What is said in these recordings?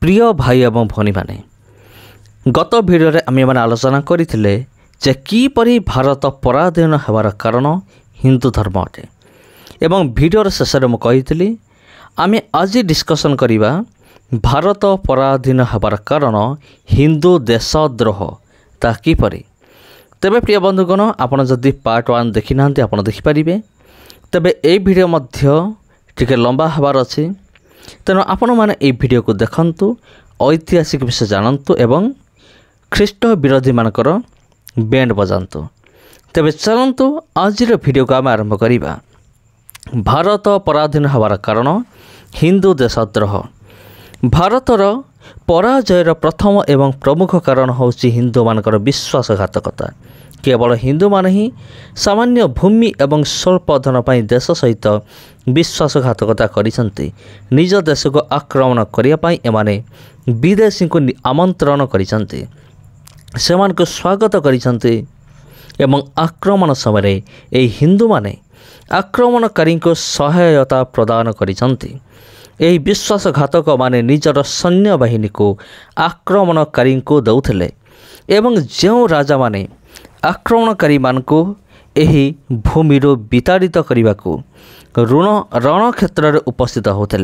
प्रिय भाई एवं भौणी माने गत भिडियो आमे माने आलोचना करथिले जे किपरि भारत पराधीन हेबार कारण हिंदू धर्म अटे एवं भिडियोर शेष में कही आमे आज डिस्कसन करिबा भारत पराधीन हेबार कारण हिंदू देशद्रोह ता किपरि। तेबे प्रिय बंधुगण आपण जदि पार्ट 1 देखि नांती आपण देखि परिबे। तेबे ए भिडियो मध्य टिके लंबा हेबार अछि तेणु आपण माने ए भिडियो को देखंतु ऐतिहासिक विषय जानंतु एवं ख्रीष्ट विरोधी मानकर बैंड बजांतु। तेबे चलंतु आज भिडियो को आम आरंभ करिबा। भारत पराधीन हेबार कारण हिंदू देशद्रोह। भारतर पराजयर प्रथम एवं प्रमुख कारण होची हिंदू मानकर विश्वासघातकता। केवल हिंदू मान ही सामान्य भूमि एवं स्वल्प धन पाई देश सहित विश्वासघातकता करिसंती। निज देश को आक्रमण करिया पाई एमाने विदेशी को आमंत्रण करिसंती, सेमान को स्वागत करिसंती एवं आक्रमण समय ए हिंदू माने आक्रमणकारी को सहायता प्रदान करिसंती। एही विश्वासघातक माने निजर सैन्य बाहिनी को आक्रमणकारी को दौथिले एवं जो राजा माने आक्रमणकारी मानको एही भूमिरो विताड़ित करने को रण क्षेत्र में उपस्थित होते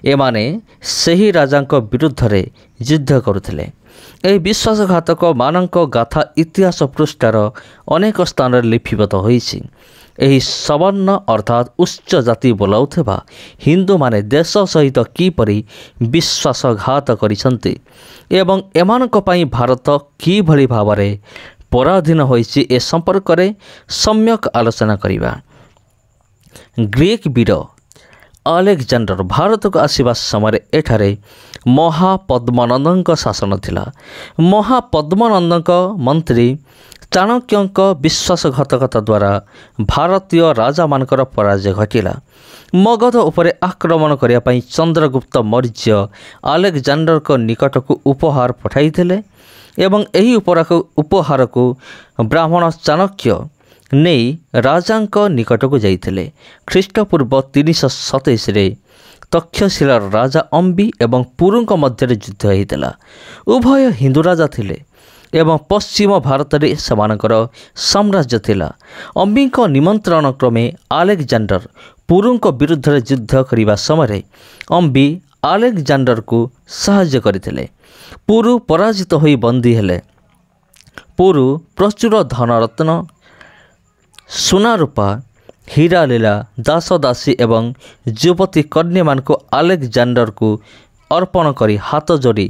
एमाने सही राजांक विरुद्ध रे युद्ध करुथिले। एही विश्वासघातक मानक गाथा इतिहास पृष्ठार अनेक स्थान लिपिबद्ध होइछि। एही सवर्ण अर्थात उच्च जाति बोलाउथिबा हिंदू माने देश सहित किपरि विश्वासघात करिसंती एवं एमानक पई भारत किभଳି भावरे पराधीन होइछि ए संपर्क में सम्यक आलोचना करिबा। ग्रीक वीर अलेक्जेंडर भारत को आसिबा समय एठारे महापद्मनंद शासन थिला। महापद्मनंद मंत्री चाणक्यंक विश्वासघातकता द्वारा भारतीय राजा मानकर पराजय घटिला। मगध उपरे आक्रमण करिया पई चंद्रगुप्त मौर्य अलेक्जेंडर को निकट को उपहार पठाइथिले एवं एही उपहार को ब्राह्मण चाणक्य नहीं राजांक निकट को जाइथिले। ख्रीष्टपूर्व 327 रे तक्षशिला राजा अंबी एवं पुरुंक मध्य युद्ध होइतिला। उभय हिंदू राजा थिले एवं पश्चिम भारत रे समानकर साम्राज्य थिला। अंबीक निमंत्रण क्रमे अलेक्जेंडर पुरुंक विरुद्ध युद्ध करिबा समय अंबी अलेक्जेंडर को सहाय्य करथिले। पुरु पराजित होई बंदी हेले। पुरु प्रचुर धन रत्न सुना रूपा हीरा लीला दास दासी एवं युवती कन्या मान को अलेक्जेंडर को अर्पण करी हाथ जोड़ी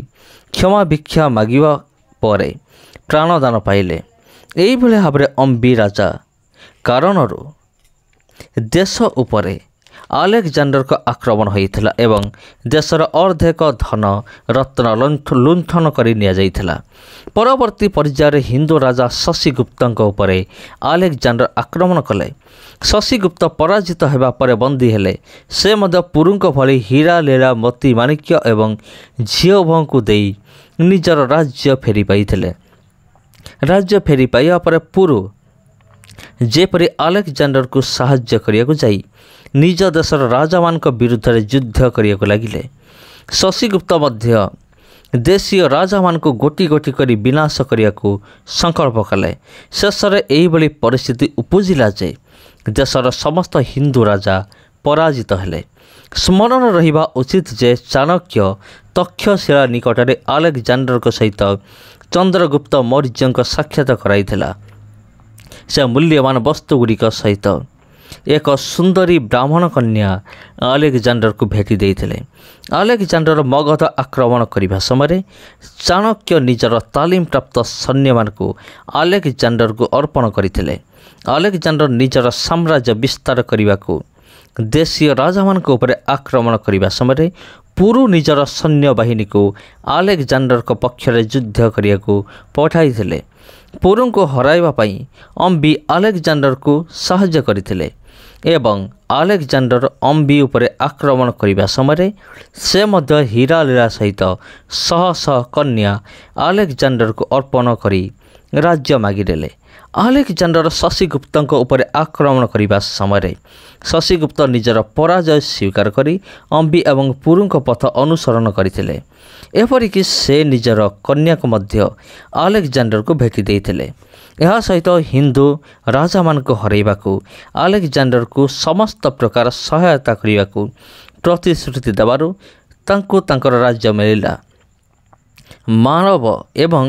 क्षमा भिक्षा मागिबा परे प्राणदान पाइले। एई भले भाबरे अंबी राजा कारणरू देश उपरे अलेक्जेंडर को आक्रमण होइथिला एवं देशर अर्धेक धन रत्न लुंठन करि निया जाइथिला। परवर्ती पर्यायर हिंदू राजा शशिगुप्तଙ୍କ उपरे अलेक्जेंडर आक्रमण कले। शशिगुप्त पराजित हेबा परे बंदी हेले। से मध्य पुरुंक भली हीरा लीला मोती माणिक्य एवं झियो भंकु देई निजर राज्य फेरी पाइथिले। राज्य फेरी पाइया परे पुरु जेपरि अलेक्जेंडर को साहाय्य करिया जाई निज देशर राजा मान विरुद्ध युद्ध करिया लगिले। शशिगुप्त मध्य देशीय राजा मान को गोटी गोटी करी विनाश करिया संकल्प कले। शेष में यही परिस्थिति उपजिला जे देशर समस्त हिंदू राजा पराजित हेले। स्मरण रहिबा उचित जे चाणक्य तक्षशिला निकट में अलेक्जेंडर को सहित चंद्रगुप्त मौर्य साक्षात कराइथिला। से मूल्यवान वस्तुगुड़िक सहित एक सुंदरी ब्राह्मण कन्या अलेक्जेंडर को भेटी देइथिले। अलेक्जेंडर मगध आक्रमण करने समय चाणक्य निजर तालीम प्राप्त सैन्य मान को अलेक्जेंडर को अर्पण करथिले। अलेक्जेंडर निजर साम्राज्य विस्तार करने को देशीय राजा मान ऊपर आक्रमण करने समय पुरु निजर सैन्य बाहिनी को अलेक्जेंडर को पक्ष युद्ध करने को पठाइथिले। पुरु को हराइबा पई अंबी अलेक्जेंडर को सहाय्य करथिले एवं अलेक्जेंडर अंबी उपरे आक्रमण करने समय से मध्य हीरा लीला सहित शह शह कन्या अलेक्जेंडर को अर्पण करी राज्य मागिदेले। ଆଲେକଜାଣ୍ଡର ଶଶିଗୁପ୍ତଙ୍କ ଉପରେ ଆକ୍ରମଣ କରିବା ସମୟରେ ଶଶିଗୁପ୍ତ ନିଜର ପରାଜୟ ସ୍ୱୀକାର କରି ଅମ୍ବି ଏବଂ ପୁରୁଙ୍କ ପଥ ଅନୁସରଣ କରିଥିଲେ। ଏପରିକି ସେ ନିଜର କନ୍ୟାକୁ ମଧ୍ୟ ଆଲେକଜାଣ୍ଡରକୁ ଭେଟି ଦେଇଥିଲେ। ଏହା ସହିତ ହିନ୍ଦୁ ରାଜାମାନଙ୍କୁ ହରାଇବାକୁ ଆଲେକଜାଣ୍ଡରକୁ ସମସ୍ତ ପ୍ରକାର ସହାୟତା କରିବାକୁ ପ୍ରତିଶ୍ରୁତି ଦେବାରୁ ତାଙ୍କୁ ତାଙ୍କର ରାଜ୍ୟ ମିଳିଲା। ମାନବ ଏବଂ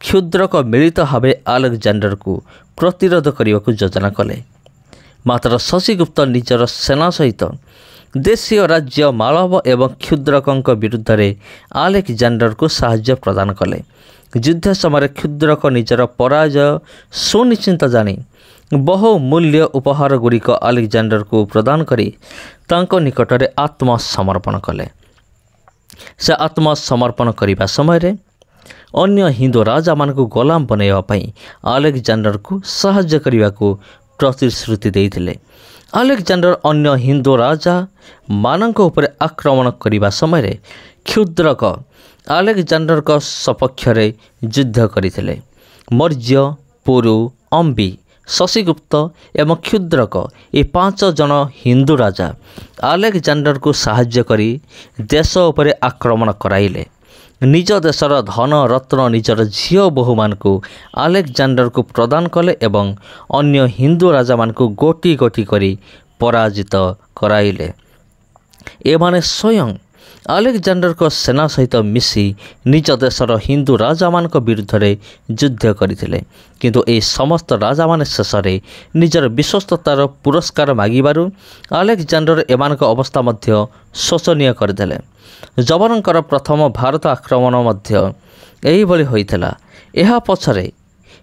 କ୍ଷୁଦ୍ରକ ମିଳିତ ଭାବେ ଆଲେକଜାଣ୍ଡରକୁ ପ୍ରତିରୋଧ କରିବାକୁ ଯୋଜନା କଲେ। ମାତ୍ର ଶଶିଗୁପ୍ତ ନିଜର ସେନା ସହିତ ଦେଶୀୟ ରାଜ୍ୟ ମାଳବ ଏବଂ କ୍ଷୁଦ୍ରକଙ୍କ ବିରୁଦ୍ଧରେ ଆଲେକଜାଣ୍ଡରକୁ ସାହାଯ୍ୟ ପ୍ରଦାନ କଲେ। ଯୁଦ୍ଧ ସମୟରେ କ୍ଷୁଦ୍ରକ ନିଜର ପରାଜୟ ସୁନିଶ୍ଚିତ ଜାଣି ବହୁ ମୂଲ୍ୟ ଉପହାର ଗୁଡ଼ିକ ଆଲେକଜାଣ୍ଡରକୁ ପ୍ରଦାନ କରି ତାଙ୍କ ନିକଟରେ ଆତ୍ମସମର୍ପଣ କଲେ। ସେ ଆତ୍ମସମର୍ପଣ କରିବା ସମୟରେ ଅନ୍ୟ ହିନ୍ଦୁ ରାଜାମାନଙ୍କୁ ଗୋଲାମ ବନାଇବା ପାଇଁ ଆଲେକଜାଣ୍ଡରକୁ ସାହାଯ୍ୟ କରିବାକୁ ପ୍ରତିଶ୍ରୁତି ଦେଇଥିଲେ। ଆଲେକଜାଣ୍ଡର ଅନ୍ୟ ହିନ୍ଦୁ ରାଜାମାନଙ୍କ ଉପରେ ଆକ୍ରମଣ କରିବା ସମୟରେ କ୍ଷୁଦ୍ରକ ଆଲେକଜାଣ୍ଡରଙ୍କ ସପକ୍ଷରେ ଯୁଦ୍ଧ କରିଥିଲେ। ମୌର୍ଯ୍ୟ, ପୁରୁ, ଅମ୍ବି, ଶଶିଗୁପ୍ତ ଏବଂ କ୍ଷୁଦ୍ରକ ଏ 5 ଜଣ ହିନ୍ଦୁ ରାଜା ଆଲେକଜାଣ୍ଡରକୁ ସାହାଯ୍ୟ କରି ଦେଶ ଉପରେ ଆକ୍ରମଣ କରାଇଲେ। ନିଜ ଦେଶର ଧନ ରତ୍ନ ନିଜର ଝିଅ ବୋହୂମାନଙ୍କୁ ଆଲେକଜାଣ୍ଡରକୁ ପ୍ରଦାନ କଲେ ଏବଂ ଅନ୍ୟ ହିନ୍ଦୁ ରାଜାମାନଙ୍କୁ ଗୋଟି ଗୋଟି କରି ପରାଜିତ କରାଇଲେ। ଏମାନେ ସ୍ୱୟଂ ଆଲେକଜାଣ୍ଡରଙ୍କ ସେନା ସହିତ ମିଶି ନିଜ ଦେଶର ହିନ୍ଦୁ ରାଜାମାନଙ୍କ ବିରୁଦ୍ଧରେ ଯୁଦ୍ଧ କରିଥିଲେ। କିନ୍ତୁ ଏହି ସମସ୍ତ ରାଜାମାନେ ଶେଷରେ ନିଜର ବିଶ୍ୱସ୍ତତାର ପୁରସ୍କାର ମାଗିବାରୁ ଆଲେକଜାଣ୍ଡର ଏମାନଙ୍କ ଅବସ୍ଥା ମଧ୍ୟ ଶୋଚନୀୟ କରିଦେଲେ। ଯବନଙ୍କର ପ୍ରଥମ ଭାରତ ଆକ୍ରମଣ ମଧ୍ୟ ଏହିଭଳି ହୋଇଥିଲା। ଏହା ପଛରେ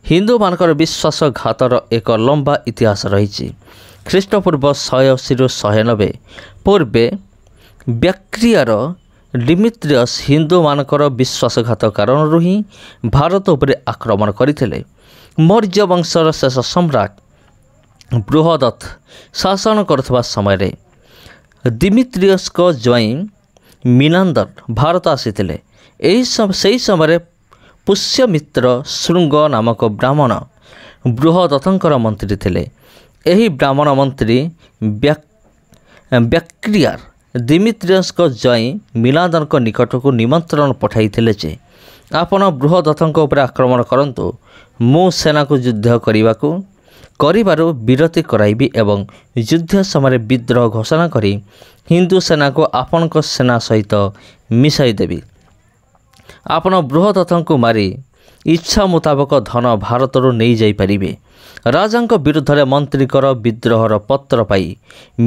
ହିନ୍ଦୁମାନଙ୍କର ବିଶ୍ୱାସଘାତର ଏକ ଲମ୍ବା ଇତିହାସ ରହିଛି। ଖ୍ରୀଷ୍ଟପୂର୍ବ 180ରୁ 190 ପୂର୍ବେ ବ୍ୟାକ୍ଟ୍ରିଆର ଡିମିତ୍ରିୟସ୍ ହିନ୍ଦୁମାନଙ୍କର ବିଶ୍ୱାସଘାତ କାରଣରୁ ହିଁ ଭାରତ ଉପରେ ଆକ୍ରମଣ କରିଥିଲେ। ମୌର୍ଯ୍ୟ ବଂଶର ଶେଷ ସମ୍ରାଟ ବୃହଦତ୍ତ ଶାସନ କରୁଥିବା ସମୟରେ ଡିମିତ୍ରିୟସ୍ଙ୍କ ଜ୍ୱାଇଁ ମିନାନ୍ଦର ଭାରତ ଆସିଥିଲେ। ସେହି ସମୟରେ ପୁଷ୍ୟମିତ୍ର ଶୃଙ୍ଗ ନାମକ ବ୍ରାହ୍ମଣ ବୃହଦତ୍ତଙ୍କର ମନ୍ତ୍ରୀ ଥିଲେ। ଏହି ବ୍ରାହ୍ମଣ ମନ୍ତ୍ରୀ ବ୍ୟାକ୍ଟ୍ରିଆର ଡିମିତ୍ରିୟସ୍ଙ୍କ ଜ୍ୱାଇଁ ମିନାନ୍ଦରଙ୍କ ନିକଟକୁ ନିମନ୍ତ୍ରଣ ପଠାଇଥିଲେ ଯେ ଆପଣ ବୃହଦତ୍ତଙ୍କ ଉପରେ ଆକ୍ରମଣ କରନ୍ତୁ, ମୁଁ ସେନାକୁ ଯୁଦ୍ଧ କରିବାରୁ ବିରତି କରାଇବି ଏବଂ ଯୁଦ୍ଧ ସମୟରେ ବିଦ୍ରୋହ ଘୋଷଣା କରି ହିନ୍ଦୁ ସେନାକୁ ଆପଣଙ୍କ ସେନା ସହିତ ମିଶାଇ ଦେବି। ଆପଣ ବୃହଦତ୍ତଙ୍କୁ ମାରି ଇଚ୍ଛା ମୁତାବକ ଧନ ଭାରତରୁ ନେଇଯାଇପାରିବେ। ରାଜାଙ୍କ ବିରୁଦ୍ଧରେ ମନ୍ତ୍ରୀଙ୍କର ବିଦ୍ରୋହର ପତ୍ର ପାଇ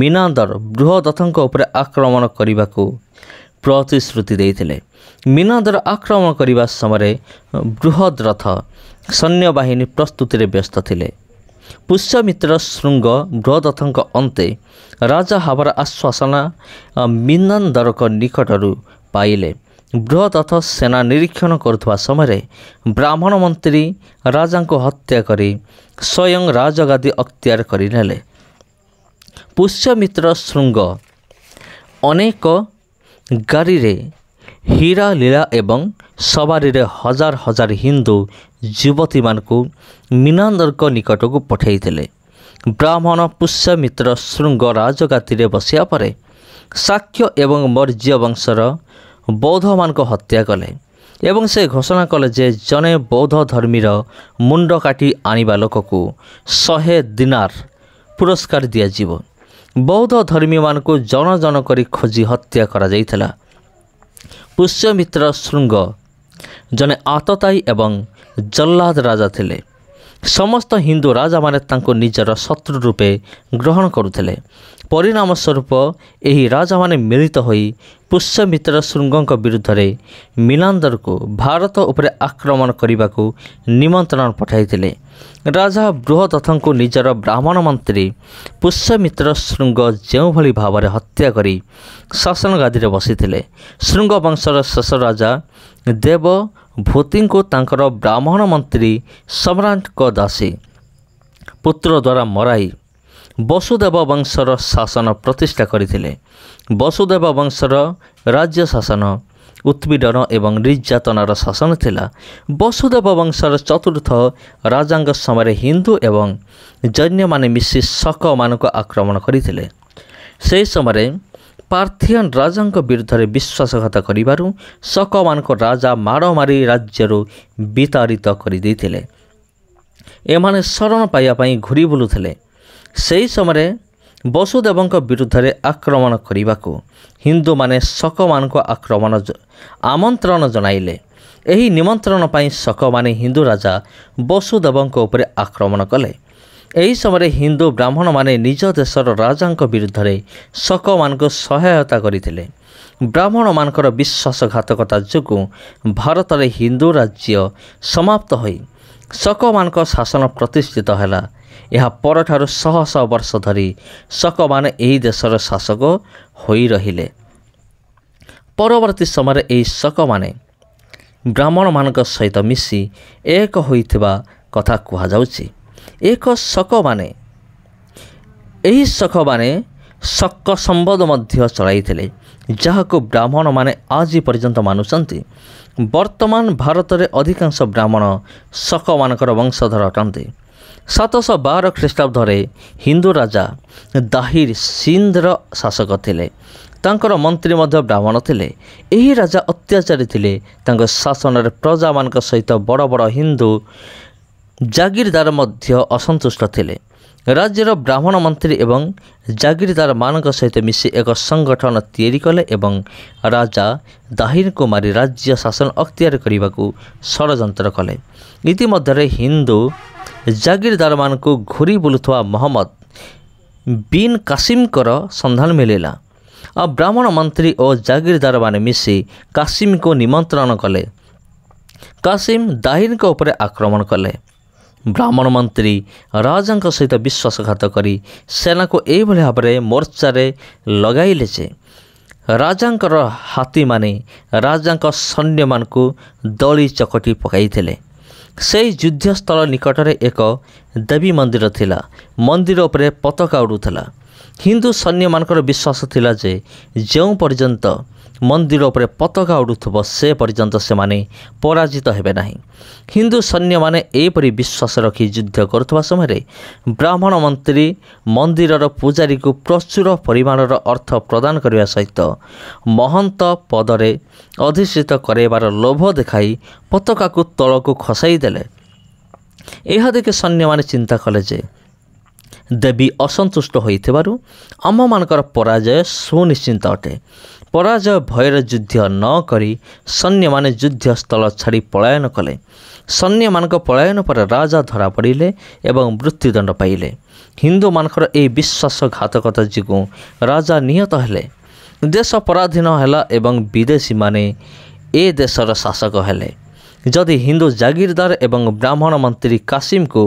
ମିନାନ୍ଦର ବୃହଦତ୍ତଙ୍କ ଉପରେ ଆକ୍ରମଣ କରିବାକୁ ପ୍ରତିଶ୍ରୁତି ଦେଇଥିଲେ। ମିନାନ୍ଦର ଆକ୍ରମଣ କରିବା ସମୟରେ ବୃହଦ୍ରଥ ସୈନ୍ୟବାହିନୀ ପ୍ରସ୍ତୁତିରେ ବ୍ୟସ୍ତ ଥିଲେ। ପୁଷ୍ୟମିତ୍ର ଶୃଙ୍ଗ ବୃହଦତ୍ତଙ୍କ ଅନ୍ତେ ରାଜା ହେବାର ଆଶ୍ୱାସନା ମିନାନ୍ଦରଙ୍କ ନିକଟରୁ ପାଇଲେ। ବୃହଦତ୍ତ ସେନା ନିରୀକ୍ଷଣ କରୁଥିବା ସମୟରେ ବ୍ରାହ୍ମଣ ମନ୍ତ୍ରୀ ରାଜାଙ୍କୁ ହତ୍ୟା କରି ସ୍ୱୟଂ ରାଜଗାଦି ଅକ୍ତିଆର କରିନେଲେ। ପୁଷ୍ୟମିତ୍ର ଶୃଙ୍ଗ ଅନେକ ଗାଡ଼ିରେ ହୀରା ଲୀଳା ଏବଂ ସବାରିରେ ହଜାର ହଜାର ହିନ୍ଦୁ ଯୁବତୀମାନଙ୍କୁ ମିନାନ୍ଦରଙ୍କ ନିକଟକୁ ପଠାଇଥିଲେ। ବ୍ରାହ୍ମଣ ପୁଷ୍ୟମିତ୍ର ଶୃଙ୍ଗ ରାଜଗାଦିରେ ବସିବା ପରେ ଶାକ୍ୟ ଏବଂ ମୌର୍ଯ୍ୟ ବଂଶର ବୌଦ୍ଧମାନଙ୍କୁ ହତ୍ୟା କଲେ ଏବଂ ସେ ଘୋଷଣା କଲେ ଯେ ଜଣେ ବୌଦ୍ଧ ଧର୍ମୀର ମୁଣ୍ଡ କାଟି ଆଣିବା ଲୋକକୁ 100 ଦିନାର ପୁରସ୍କାର ଦିଆଯିବ। ବୌଦ୍ଧ ଧର୍ମୀମାନଙ୍କୁ ଜଣ ଜଣ କରି ଖୋଜି ହତ୍ୟା କରାଯାଇଥିଲା। ପୁଷ୍ୟମିତ୍ର ଶୃଙ୍ଗ ଜଣେ ଆତତାୟୀ ଏବଂ ଜଲ୍ଲାଦ ରାଜା ଥିଲେ। ସମସ୍ତ ହିନ୍ଦୁ ରାଜାମାନେ ତାଙ୍କୁ ନିଜର ଶତ୍ରୁ ରୂପେ ଗ୍ରହଣ କରୁଥିଲେ। ପରିଣାମ ସ୍ୱରୂପ ଏହି ରାଜାମାନେ ମିଳିତ ହୋଇ ପୁଷ୍ୟମିତ୍ର ଶୃଙ୍ଗଙ୍କ ବିରୁଦ୍ଧରେ ମିନାନ୍ଦରକୁ ଭାରତ ଉପରେ ଆକ୍ରମଣ କରିବାକୁ ନିମନ୍ତ୍ରଣ ପଠାଇଥିଲେ। ରାଜା ବୃହଦତ୍ତଙ୍କୁ ନିଜର ବ୍ରାହ୍ମଣ ମନ୍ତ୍ରୀ ପୁଷ୍ୟମିତ୍ର ଶୃଙ୍ଗ ଯେଉଁଭଳି ଭାବରେ ହତ୍ୟା କରି ଶାସନ ଗାଦିରେ ବସିଥିଲେ, ଶୃଙ୍ଗ ବଂଶର ଶେଷ ରାଜା ଦେବଭୂତିଙ୍କୁ ତାଙ୍କର ବ୍ରାହ୍ମଣ ମନ୍ତ୍ରୀ ସମ୍ରାଟଙ୍କ ଦାସୀ ପୁତ୍ର ଦ୍ୱାରା ମରାଇ ବସୁଦେବ ବଂଶର ଶାସନ ପ୍ରତିଷ୍ଠା କରିଥିଲେ। ବସୁଦେବ ବଂଶର ରାଜ୍ୟ ଶାସନ उत्पीड़न एवं निर्यातनार शासन थिला। वसुदेव वंशर चतुर्थ राजांग समय हिंदू एवं जैन माने मिसी शक मान आक्रमण करथिले। से समय पार्थियन राजांक विरुद्ध विश्वासघात करिबारु शक मान राजा माड़ मारी राज्यरू विताड़ित करदेइथिले। एमाने शरण पाइबा पई घुरी बुलुथिले। सेही समय वसुदेवଙ୍କ विरुद्ध आक्रमण करने हिंदू माने शक मान आक्रमण आमंत्रण जनाइले। एही निमंत्रण पाई शक माने हिंदू राजा वसुदेवଙ୍କ उपरे आक्रमण कले। एही समय हिंदू ब्राह्मण माने निज देशर राजांक विरुद्ध शक मान सहायता करथिले। ब्राह्मण मानकर विश्वासघातकता जोगु भारत में हिंदू राज्य समाप्त होई शक मान शासन प्रतिष्ठित हैला। यह परठारु शह शह वर्ष धरी शक माने एही देशर शासक होई रहिले। परवर्ती समय एही शक माने ब्राह्मण मानक सहित मिसी एक होइथिबा कथा कुहा जाउछि। एक शक माने एही शक माने शक संबद मध्य चलाइथिले, जहाको ब्राह्मण माने आज पर्यंत मानुचंती। वर्तमान भारत में अधिकांश ब्राह्मण शक मानकर वंशधर अटंती। 712 ख्रीष्टाब्द हिंदू राजा दाहिर सिंधर शासक थिले। तांकर मंत्री मध्य ब्राह्मण थिले। एही राजा अत्याचारी थिले। तांको शासन रे प्रजा मानक सहित बड़ बड़ हिंदू जागीरदार मध्य असंतुष्ट थिले। राज्यर ब्राह्मण मंत्री एवं जागीरदार मानक सहित मिसी एक संगठन तैयारी कले एवं राजा दाहिर को मारी राज्य शासन अख्तियार करने को षड्यंत्र कले। इतिमध्य हिंदू जागीरदार मान को घुरी बुलुथवा मोहम्मद बिन कासिम संधान मिलेला। और ब्राह्मण मंत्री और जागीरदार माने मिसी कासिम को निमंत्रण कले। कासिम दाहिर को ऊपर आक्रमण कले। ब्राह्मण मंत्री राजा सहित विश्वासघात करी सेना को यह भाव में मोर्चा लगाइले जे राजांकर हाथी माने राजांक सैन्य मान को दली चकटी पकाइथिले। से युद्धस्थल निकट में एक देवी मंदिर थिला। मंदिर उपरे पताका उड़ुथला। हिंदू सैन्य मानकर विश्वास थिला जे जो पर्यंत मंदिर उपरे पताका उड़ुथबो से पर्यंत से माने पराजित हेबे नाही। हिंदू सैन्य माने एपरि विश्वास रखी युद्ध करुवा समय ब्राह्मण मंत्री मंदिरर पूजारी को प्रचुर परिमाणर अर्थ प्रदान करने सहित महंत पदरे अधिष्ठित कराइबार लोभ देखाई पताका को तल को खसाई देले। यह देखि सैन्य माने चिंता कले जे देवी असंतुष्ट होइथिबारु आम मानकर पराजय सुनिश्चित अटे। पराजय भयर युद्ध न करी सैन्य माने युद्धस्थल छाड़ी पलायन कले। सैन्य मानक पलायन पर राजा धरा पड़िले एवं मृत्युदंड पाइले। हिंदू मानकर ए विश्वासघातकता जोगु राजा निहत हेले। देश पराधीन हैला एवं विदेशी माने ए देशर शासक हेले। जदि हिंदू जागीरदार एवं ब्राह्मण मंत्री कासिम को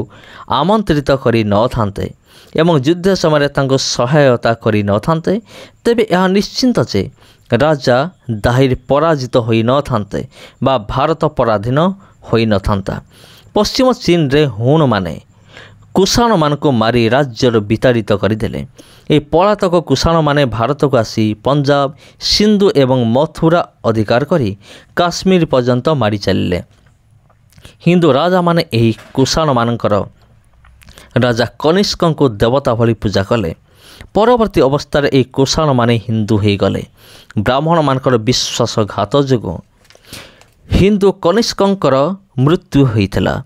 आमंत्रित करी न थांते एवं युद्ध समय तांको सहायता करी न थांते तेबे यह निश्चिंत जे राजा दाहिर पराजित होई न थांते बा भारत पराधीन होई न थांता। पश्चिम चीन रे हुण माने कुषाण मान को मारी राज्य विताड़ित करदेले। ए पलातक कुषाण माने भारत को आसी पंजाब सिंधु एवं मथुरा अधिकार करी काश्मीर पर्यंत मारी चलिले। हिंदू राजा माने एही कुषाण मानकर राजा कनिष्क को देवता भली पूजा कले। परवर्ती अवस्था ए कुषाण माने हिंदू हो गले। ब्राह्मण मानकर विश्वासघात जोगु हिंदू कनिष्कंकर मृत्यु होइथिला।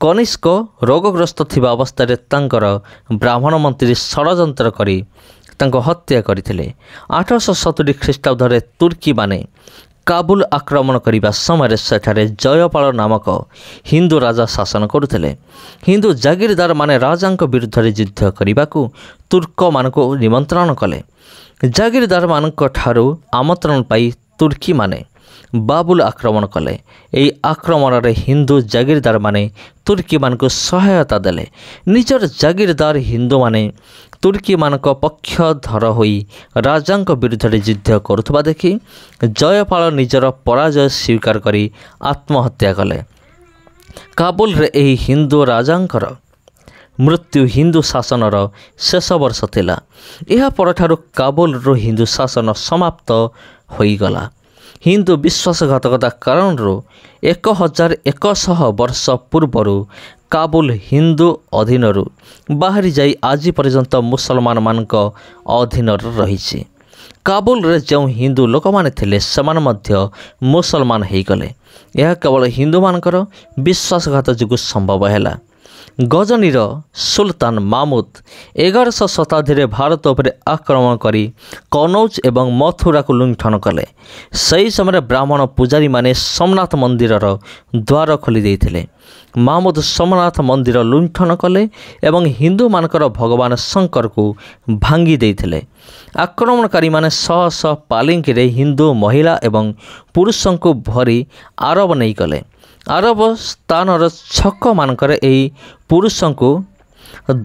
कनिष्क रोगग्रस्त थिबा अवस्था तांकर ब्राह्मण मंत्री षड्यंत्र करी तांको हत्या करथिले। 870 ख्रीष्टाब्द तुर्की माने काबुल आक्रमण करने समय सेठारे जयपाल नामक हिंदू राजा शासन करुथिले। हिंदू जागीरदार माने राजांक विरुद्ध युद्ध करने को तुर्क मान को निमंत्रण कले। जागीरदार मानक ठारू आमंत्रण पाई तुर्की माने बाबुल आक्रमण कले। यही आक्रमण रे हिंदू जागीरदार माने तुर्की मान को सहायता देले। निजर जागीरदार हिंदू माने तुर्की मानक पक्षधर होई राजांक विरुद्ध युद्ध करुवा देखि जयपाल निजर पराजय स्वीकार करी आत्महत्या कले। काबुल रे एही हिंदू राजांकर मृत्यु हिंदू शासनर शेष वर्ष थिला। यह परठारु काबुल रो हिंदू शासन समाप्त होई गला। ହିନ୍ଦୁ ବିଶ୍ୱାସଘାତକତା କାରଣରୁ 1100 ବର୍ଷ ପୂର୍ବରୁ କାବୁଲ ହିନ୍ଦୁ ଅଧୀନରୁ ବାହାରି ଯାଇ ଆଜି ପର୍ଯ୍ୟନ୍ତ ମୁସଲମାନମାନଙ୍କ ଅଧୀନରେ ରହିଛି। କାବୁଲରେ ଯେଉଁ ହିନ୍ଦୁ ଲୋକମାନେ ଥିଲେ ସେମାନେ ମଧ୍ୟ ମୁସଲମାନ ହୋଇଗଲେ। ଏହା କେବଳ ହିନ୍ଦୁମାନଙ୍କର ବିଶ୍ୱାସଘାତ ଯୋଗୁଁ ସମ୍ଭବ ହେଲା। ଗଜନୀର ସୁଲତାନ ମାମୁଦ 11ଶହ ଶତାବ୍ଦୀରେ ଭାରତ ଉପରେ ଆକ୍ରମଣ କରି କନୌଜ ଏବଂ ମଥୁରାକୁ ଲୁଣ୍ଠନ କଲେ। ସେହି ସମୟରେ ବ୍ରାହ୍ମଣ ପୂଜାରୀମାନେ ସୋମନାଥ ମନ୍ଦିରର ଦ୍ୱାର ଖୋଲି ଦେଇଥିଲେ। ମାମୁଦ ସୋମନାଥ ମନ୍ଦିର ଲୁଣ୍ଠନ କଲେ ଏବଂ ହିନ୍ଦୁମାନଙ୍କର ଭଗବାନ ଶଙ୍କରକୁ ଭାଙ୍ଗି ଦେଇଥିଲେ। ଆକ୍ରମଣକାରୀମାନେ ଶହ ଶହ ପାଲିଙ୍କିରେ ହିନ୍ଦୁ ମହିଳା ଏବଂ ପୁରୁଷଙ୍କୁ ଭରି ଆରବ ନେଇଗଲେ। ଆରବ ସ୍ଥାନର ଛକମାନଙ୍କରେ ଏହି ପୁରୁଷଙ୍କୁ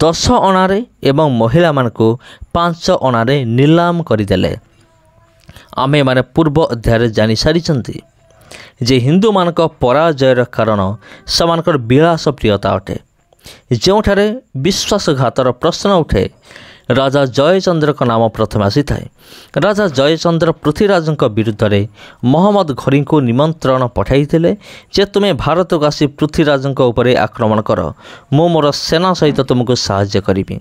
10 ଅଣାରେ ଏବଂ ମହିଳାମାନଙ୍କୁ 5 ଅଣାରେ ନିଲାମ କରିଦେଲେ। ଆମେମାନେ ପୂର୍ବ ଅଧ୍ୟାୟରେ ଜାଣିସାରିଛନ୍ତି ଯେ ହିନ୍ଦୁମାନଙ୍କ ପରାଜୟର କାରଣ ସେମାନଙ୍କର ବିଳାସ ପ୍ରିୟତା ଅଟେ। ଯେଉଁଠାରେ ବିଶ୍ୱାସଘାତର ପ୍ରଶ୍ନ ଉଠେ ରାଜା ଜୟଚନ୍ଦ୍ରଙ୍କ ନାମ ପ୍ରଥମେ ଆସିଥାଏ। ରାଜା ଜୟଚନ୍ଦ୍ର ପୃଥ୍ୱୀରାଜଙ୍କ ବିରୁଦ୍ଧରେ ମହମ୍ମଦ ଘୋରୀଙ୍କୁ ନିମନ୍ତ୍ରଣ ପଠାଇଥିଲେ ଯେ ତୁମେ ଭାରତକୁ ଆସି ପୃଥ୍ୱୀରାଜଙ୍କ ଉପରେ ଆକ୍ରମଣ କର, ମୁଁ ମୋର ସେନା ସହିତ ତୁମକୁ ସାହାଯ୍ୟ କରିବି।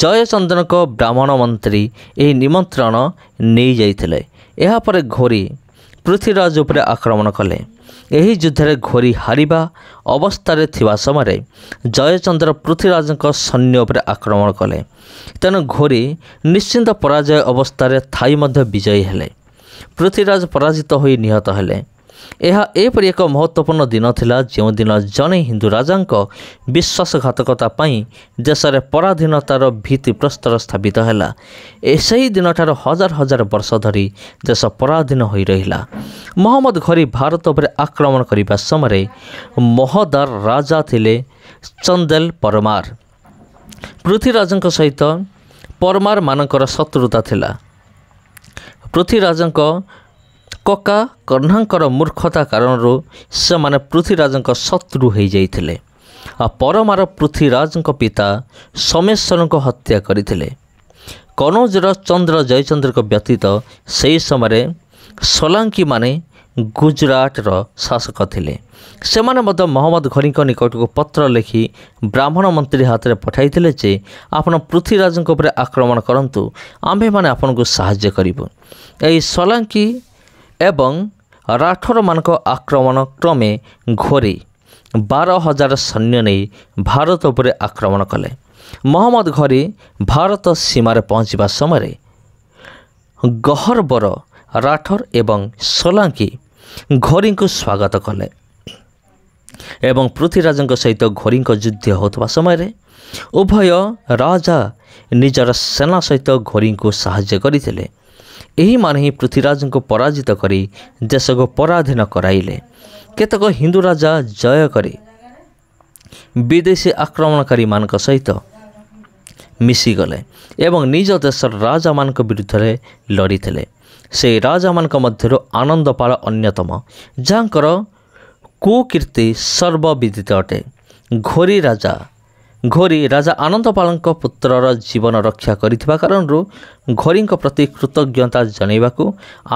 ଜୟଚନ୍ଦ୍ରଙ୍କ ବ୍ରାହ୍ମଣ ମନ୍ତ୍ରୀ ଏହି ନିମନ୍ତ୍ରଣ ନେଇଯାଇଥିଲେ। ଏହାପରେ ଘୋରୀ ପୃଥ୍ୱୀରାଜ ଉପରେ ଆକ୍ରମଣ କଲେ। ଏହି ଯୁଦ୍ଧରେ ଘୋରୀ ହାରିବା ଅବସ୍ଥାରେ ଥିବା ସମୟରେ ଜୟଚନ୍ଦ୍ର ପୃଥ୍ୱୀରାଜଙ୍କ ସୈନ୍ୟ ଉପରେ ଆକ୍ରମଣ କଲେ। ତେଣୁ ଘୋରୀ ନିଶ୍ଚିନ୍ତ ପରାଜୟ ଅବସ୍ଥାରେ ଥାଇ ମଧ୍ୟ ବିଜୟୀ ହେଲେ। ପୃଥ୍ୱୀରାଜ ପରାଜିତ ହୋଇ ନିହତ ହେଲେ। ଏହା ଏପରି ଏକ ମହତ୍ତ୍ୱପୂର୍ଣ୍ଣ ଦିନ ଥିଲା ଯେଉଁଦିନ ଜଣେ ହିନ୍ଦୁ ରାଜାଙ୍କ ବିଶ୍ୱାସଘାତକତା ପାଇଁ ଦେଶରେ ପରାଧୀନତାର ଭିତ୍ତିପ୍ରସ୍ତର ସ୍ଥାପିତ ହେଲା। ସେହି ଦିନଠାରୁ ହଜାର ହଜାର ବର୍ଷ ଧରି ଦେଶ ପରାଧୀନ ହୋଇ ରହିଲା। ମହମ୍ମଦ ଘୋରୀ ଭାରତ ଉପରେ ଆକ୍ରମଣ କରିବା ସମୟରେ ମହଦାର ରାଜା ଥିଲେ ଚନ୍ଦେଲ ପରମାର। ପୃଥ୍ୱୀରାଜଙ୍କ ସହିତ ପରମାରମାନଙ୍କର ଶତ୍ରୁତା ଥିଲା। ପୃଥ୍ୱୀରାଜଙ୍କ କକା କହ୍ନାଙ୍କର ମୂର୍ଖତା କାରଣରୁ ସେମାନେ ପୃଥ୍ୱୀରାଜଙ୍କ ଶତ୍ରୁ ହୋଇଯାଇଥିଲେ। ପରମାର ପୃଥ୍ୱୀରାଜଙ୍କ ପିତା ସୋମେଶ୍ୱରଙ୍କୁ ହତ୍ୟା କରିଥିଲେ। କନୌଜର ଚନ୍ଦ୍ର ଜୟଚନ୍ଦ୍ରଙ୍କ ବ୍ୟତୀତ ସେହି ସମୟରେ ସୋଲାଙ୍କିମାନେ ଗୁଜରାଟର ଶାସକ ଥିଲେ। ସେମାନେ ମଧ୍ୟ ମହମ୍ମଦ ଘୋରୀଙ୍କ ନିକଟକୁ ପତ୍ର ଲେଖି ବ୍ରାହ୍ମଣ ମନ୍ତ୍ରୀ ହାତରେ ପଠାଇଥିଲେ ଯେ ଆପଣ ପୃଥ୍ୱୀରାଜଙ୍କ ଉପରେ ଆକ୍ରମଣ କରନ୍ତୁ, ଆମ୍ଭେମାନେ ଆପଣଙ୍କୁ ସାହାଯ୍ୟ କରିବୁ। ଏହି ସୋଲାଙ୍କି ଏବଂ ରାଠୋରମାନଙ୍କ ଆକ୍ରମଣ କ୍ରମେ ଘୋରୀ 12,000 ସୈନ୍ୟ ନେଇ ଭାରତ ଉପରେ ଆକ୍ରମଣ କଲେ। ମହମ୍ମଦ ଘୋରୀ ଭାରତ ସୀମାରେ ପହଞ୍ଚିବା ସମୟରେ ଗହରବର ରାଠୋର ଏବଂ ସୋଲାଙ୍କି ଘୋରୀଙ୍କୁ ସ୍ୱାଗତ କଲେ ଏବଂ ପୃଥ୍ୱୀରାଜଙ୍କ ସହିତ ଘୋରୀଙ୍କ ଯୁଦ୍ଧ ହେଉଥିବା ସମୟରେ ଉଭୟ ରାଜା ନିଜର ସେନା ସହିତ ଘୋରୀଙ୍କୁ ସାହାଯ୍ୟ କରିଥିଲେ। ଏହିମାନେ ହିଁ ପୃଥ୍ୱୀରାଜଙ୍କୁ ପରାଜିତ କରି ଦେଶକୁ ପରାଧୀନ କରାଇଲେ। କେତେକ ହିନ୍ଦୁ ରାଜା ଜୟ କରି ବିଦେଶୀ ଆକ୍ରମଣକାରୀମାନଙ୍କ ସହିତ ମିଶିଗଲେ ଏବଂ ନିଜ ଦେଶର ରାଜାମାନଙ୍କ ବିରୁଦ୍ଧରେ ଲଢ଼ିଥିଲେ। ସେହି ରାଜାମାନଙ୍କ ମଧ୍ୟରୁ ଆନନ୍ଦପାଳ ଅନ୍ୟତମ, ଯାହାଙ୍କର କୁକୀର୍ତ୍ତି ସର୍ବବିଦିତ ଅଟେ। ଘୋରୀ ରାଜା ଆନନ୍ଦପାଳଙ୍କ ପୁତ୍ରର ଜୀବନ ରକ୍ଷା କରିଥିବା କାରଣରୁ ଘୋରୀଙ୍କ ପ୍ରତି କୃତଜ୍ଞତା ଜଣାଇବାକୁ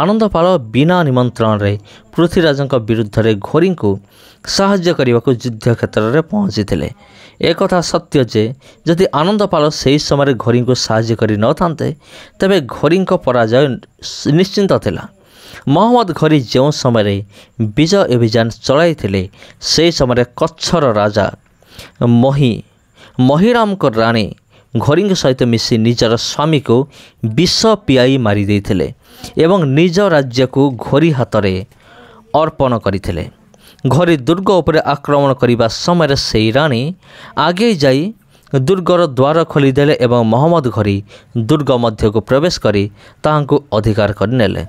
ଆନନ୍ଦପାଳ ବିନା ନିମନ୍ତ୍ରଣରେ ପୃଥ୍ୱୀରାଜଙ୍କ ବିରୁଦ୍ଧରେ ଘୋରୀଙ୍କୁ ସାହାଯ୍ୟ କରିବାକୁ ଯୁଦ୍ଧ କ୍ଷେତ୍ରରେ ପହଞ୍ଚିଥିଲେ। ଏକଥା ସତ୍ୟ ଯେ ଯଦି ଆନନ୍ଦପାଳ ସେହି ସମୟରେ ଘୋରୀଙ୍କୁ ସାହାଯ୍ୟ କରିନଥାନ୍ତେ ତେବେ ଘୋରୀଙ୍କ ପରାଜୟ ନିଶ୍ଚିନ୍ତ ଥିଲା। ମହମ୍ମଦ ଘୋରୀ ଯେଉଁ ସମୟରେ ବିଜୟ ଅଭିଯାନ ଚଳାଇଥିଲେ ସେହି ସମୟରେ କଚ୍ଛର ରାଜା ମହିରାମଙ୍କ ରାଣୀ ଘୋରୀଙ୍କ ସହିତ ମିଶି ନିଜର ସ୍ୱାମୀକୁ ବିଷ ପିଆଇ ମାରିଦେଇଥିଲେ ଏବଂ ନିଜ ରାଜ୍ୟକୁ ଘୋରୀ ହାତରେ ଅର୍ପଣ କରିଥିଲେ। ଘୋରୀ ଦୁର୍ଗ ଉପରେ ଆକ୍ରମଣ କରିବା ସମୟରେ ସେହି ରାଣୀ ଆଗେଇ ଯାଇ ଦୁର୍ଗର ଦ୍ୱାର ଖୋଲିଦେଲେ ଏବଂ ମହମ୍ମଦ ଘୋରୀ ଦୁର୍ଗ ମଧ୍ୟକୁ ପ୍ରବେଶ କରି ତାହାଙ୍କୁ ଅଧିକାର କରିନେଲେ।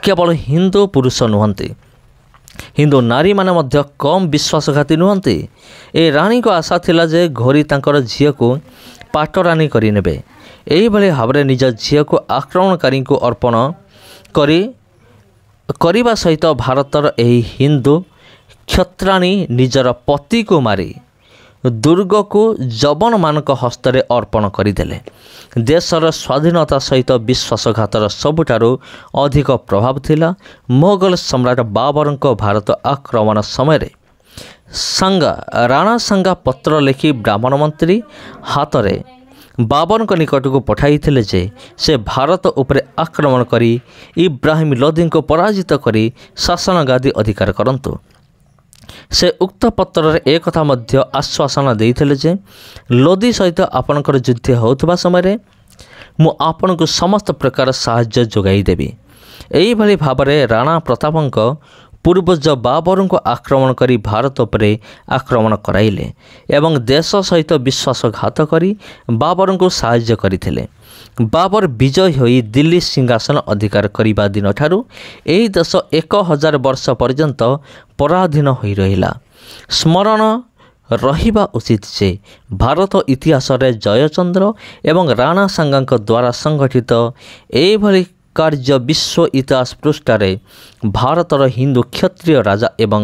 କେବଳ ହିନ୍ଦୁ ପୁରୁଷ ନୁହନ୍ତି, ହିନ୍ଦୁ ନାରୀମାନେ ମଧ୍ୟ କମ୍ ବିଶ୍ୱାସଘାତୀ ନୁହନ୍ତି। ଏ ରାଣୀଙ୍କ ଆଶା ଥିଲା ଯେ ଘୋରୀ ତାଙ୍କର ଝିଅକୁ ପାଟରାଣୀ କରିନେବେ। ଏହିଭଳି ଭାବରେ ନିଜ ଝିଅକୁ ଆକ୍ରମଣକାରୀଙ୍କୁ ଅର୍ପଣ କରିବା ସହିତ ଭାରତର ଏହି ହିନ୍ଦୁ କ୍ଷତ୍ରାଣୀ ନିଜର ପତିକୁ ମାରି ଦୁର୍ଗକୁ ଯବନମାନଙ୍କ ହସ୍ତରେ ଅର୍ପଣ କରିଦେଲେ। ଦେଶର ସ୍ୱାଧୀନତା ସହିତ ବିଶ୍ୱାସଘାତର ସବୁଠାରୁ ଅଧିକ ପ୍ରଭାବ ଥିଲା ମୋଗଲ ସମ୍ରାଟ ବାବରଙ୍କ ଭାରତ ଆକ୍ରମଣ ସମୟରେ ରାଣା ସାଙ୍ଗା ପତ୍ର ଲେଖି ବ୍ରାହ୍ମଣ ମନ୍ତ୍ରୀ ହାତରେ ବାବରଙ୍କ ନିକଟକୁ ପଠାଇଥିଲେ ଯେ ସେ ଭାରତ ଉପରେ ଆକ୍ରମଣ କରି ଇବ୍ରାହିମ ଲୋଦିଙ୍କୁ ପରାଜିତ କରି ଶାସନ ଗାଦି ଅଧିକାର କରନ୍ତୁ। ସେ ଉକ୍ତ ପତ୍ରରେ ଏକଥା ମଧ୍ୟ ଆଶ୍ୱାସନା ଦେଇଥିଲେ ଯେ ଲୋଦି ସହିତ ଆପଣଙ୍କର ଯୁଦ୍ଧ ହେଉଥିବା ସମୟରେ ମୁଁ ଆପଣଙ୍କୁ ସମସ୍ତ ପ୍ରକାର ସାହାଯ୍ୟ ଯୋଗାଇ ଦେବି। ଏହିଭଳି ଭାବରେ ରାଣା ପ୍ରତାପଙ୍କ ପୂର୍ବଜ ବାବରଙ୍କୁ ଆକ୍ରମଣ କରି ଭାରତ ଉପରେ ଆକ୍ରମଣ କରାଇଲେ ଏବଂ ଦେଶ ସହିତ ବିଶ୍ୱାସଘାତ କରି ବାବରଙ୍କୁ ସାହାଯ୍ୟ କରିଥିଲେ। ବାବର ବିଜୟ ହୋଇ ଦିଲ୍ଲୀ ସିଂହାସନ ଅଧିକାର କରିବା ଦିନଠାରୁ ଏହି ଦେଶ 1000 ବର୍ଷ ପର୍ଯ୍ୟନ୍ତ ପରାଧୀନ ହୋଇ ରହିଲା। ସ୍ମରଣ ରହିବା ଉଚିତ ଯେ ଭାରତ ଇତିହାସରେ ଜୟଚନ୍ଦ୍ର ଏବଂ ରାଣା ସାଙ୍ଗାଙ୍କ ଦ୍ୱାରା ସଂଗଠିତ ଏହିଭଳି କାର୍ଯ୍ୟ ବିଶ୍ୱ ଇତିହାସ ପୃଷ୍ଠାରେ ଭାରତର ହିନ୍ଦୁ କ୍ଷତ୍ରିୟ ରାଜା ଏବଂ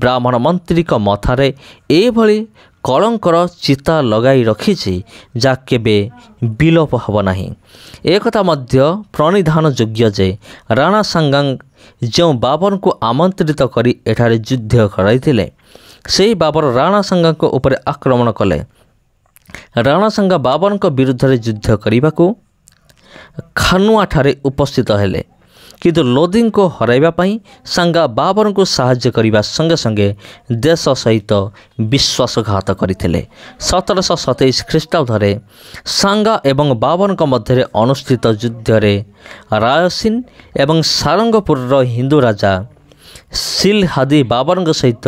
ବ୍ରାହ୍ମଣ ମନ୍ତ୍ରୀଙ୍କ ମଥାରେ ଏଭଳି କଳଙ୍କର ଚିତା ଲଗାଇ ରଖିଛି ଯାହା କେବେ ବିଲୋପ ହେବ ନାହିଁ। ଏକଥା ମଧ୍ୟ ପ୍ରଣିଧାନ ଯୋଗ୍ୟ ଯେ ରାଣା ସାଙ୍ଗା ଯେଉଁ ବାବରଙ୍କୁ ଆମନ୍ତ୍ରିତ କରି ଏଠାରେ ଯୁଦ୍ଧ କରାଇଥିଲେ ସେହି ବାବର ରାଣା ସାଙ୍ଗାଙ୍କ ଉପରେ ଆକ୍ରମଣ କଲେ। ରାଣା ସାଙ୍ଗା ବାବରଙ୍କ ବିରୁଦ୍ଧରେ ଯୁଦ୍ଧ କରିବାକୁ ଖାନୁଆଠାରେ ଉପସ୍ଥିତ ହେଲେ, କିନ୍ତୁ ଲୋଦିଙ୍କୁ ହରାଇବା ପାଇଁ ସାଙ୍ଗା ବାବରଙ୍କୁ ସାହାଯ୍ୟ କରିବା ସଙ୍ଗେ ସଙ୍ଗେ ଦେଶ ସହିତ ବିଶ୍ୱାସଘାତ କରିଥିଲେ। 1727 ଖ୍ରୀଷ୍ଟାବ୍ଦରେ ସାଙ୍ଗା ଏବଂ ବାବରଙ୍କ ମଧ୍ୟରେ ଅନୁଷ୍ଠିତ ଯୁଦ୍ଧରେ ରାୟସିନ ଏବଂ ସାରଙ୍ଗପୁରର ହିନ୍ଦୁ ରାଜା ସିଲହାଦି ବାବରଙ୍କ ସହିତ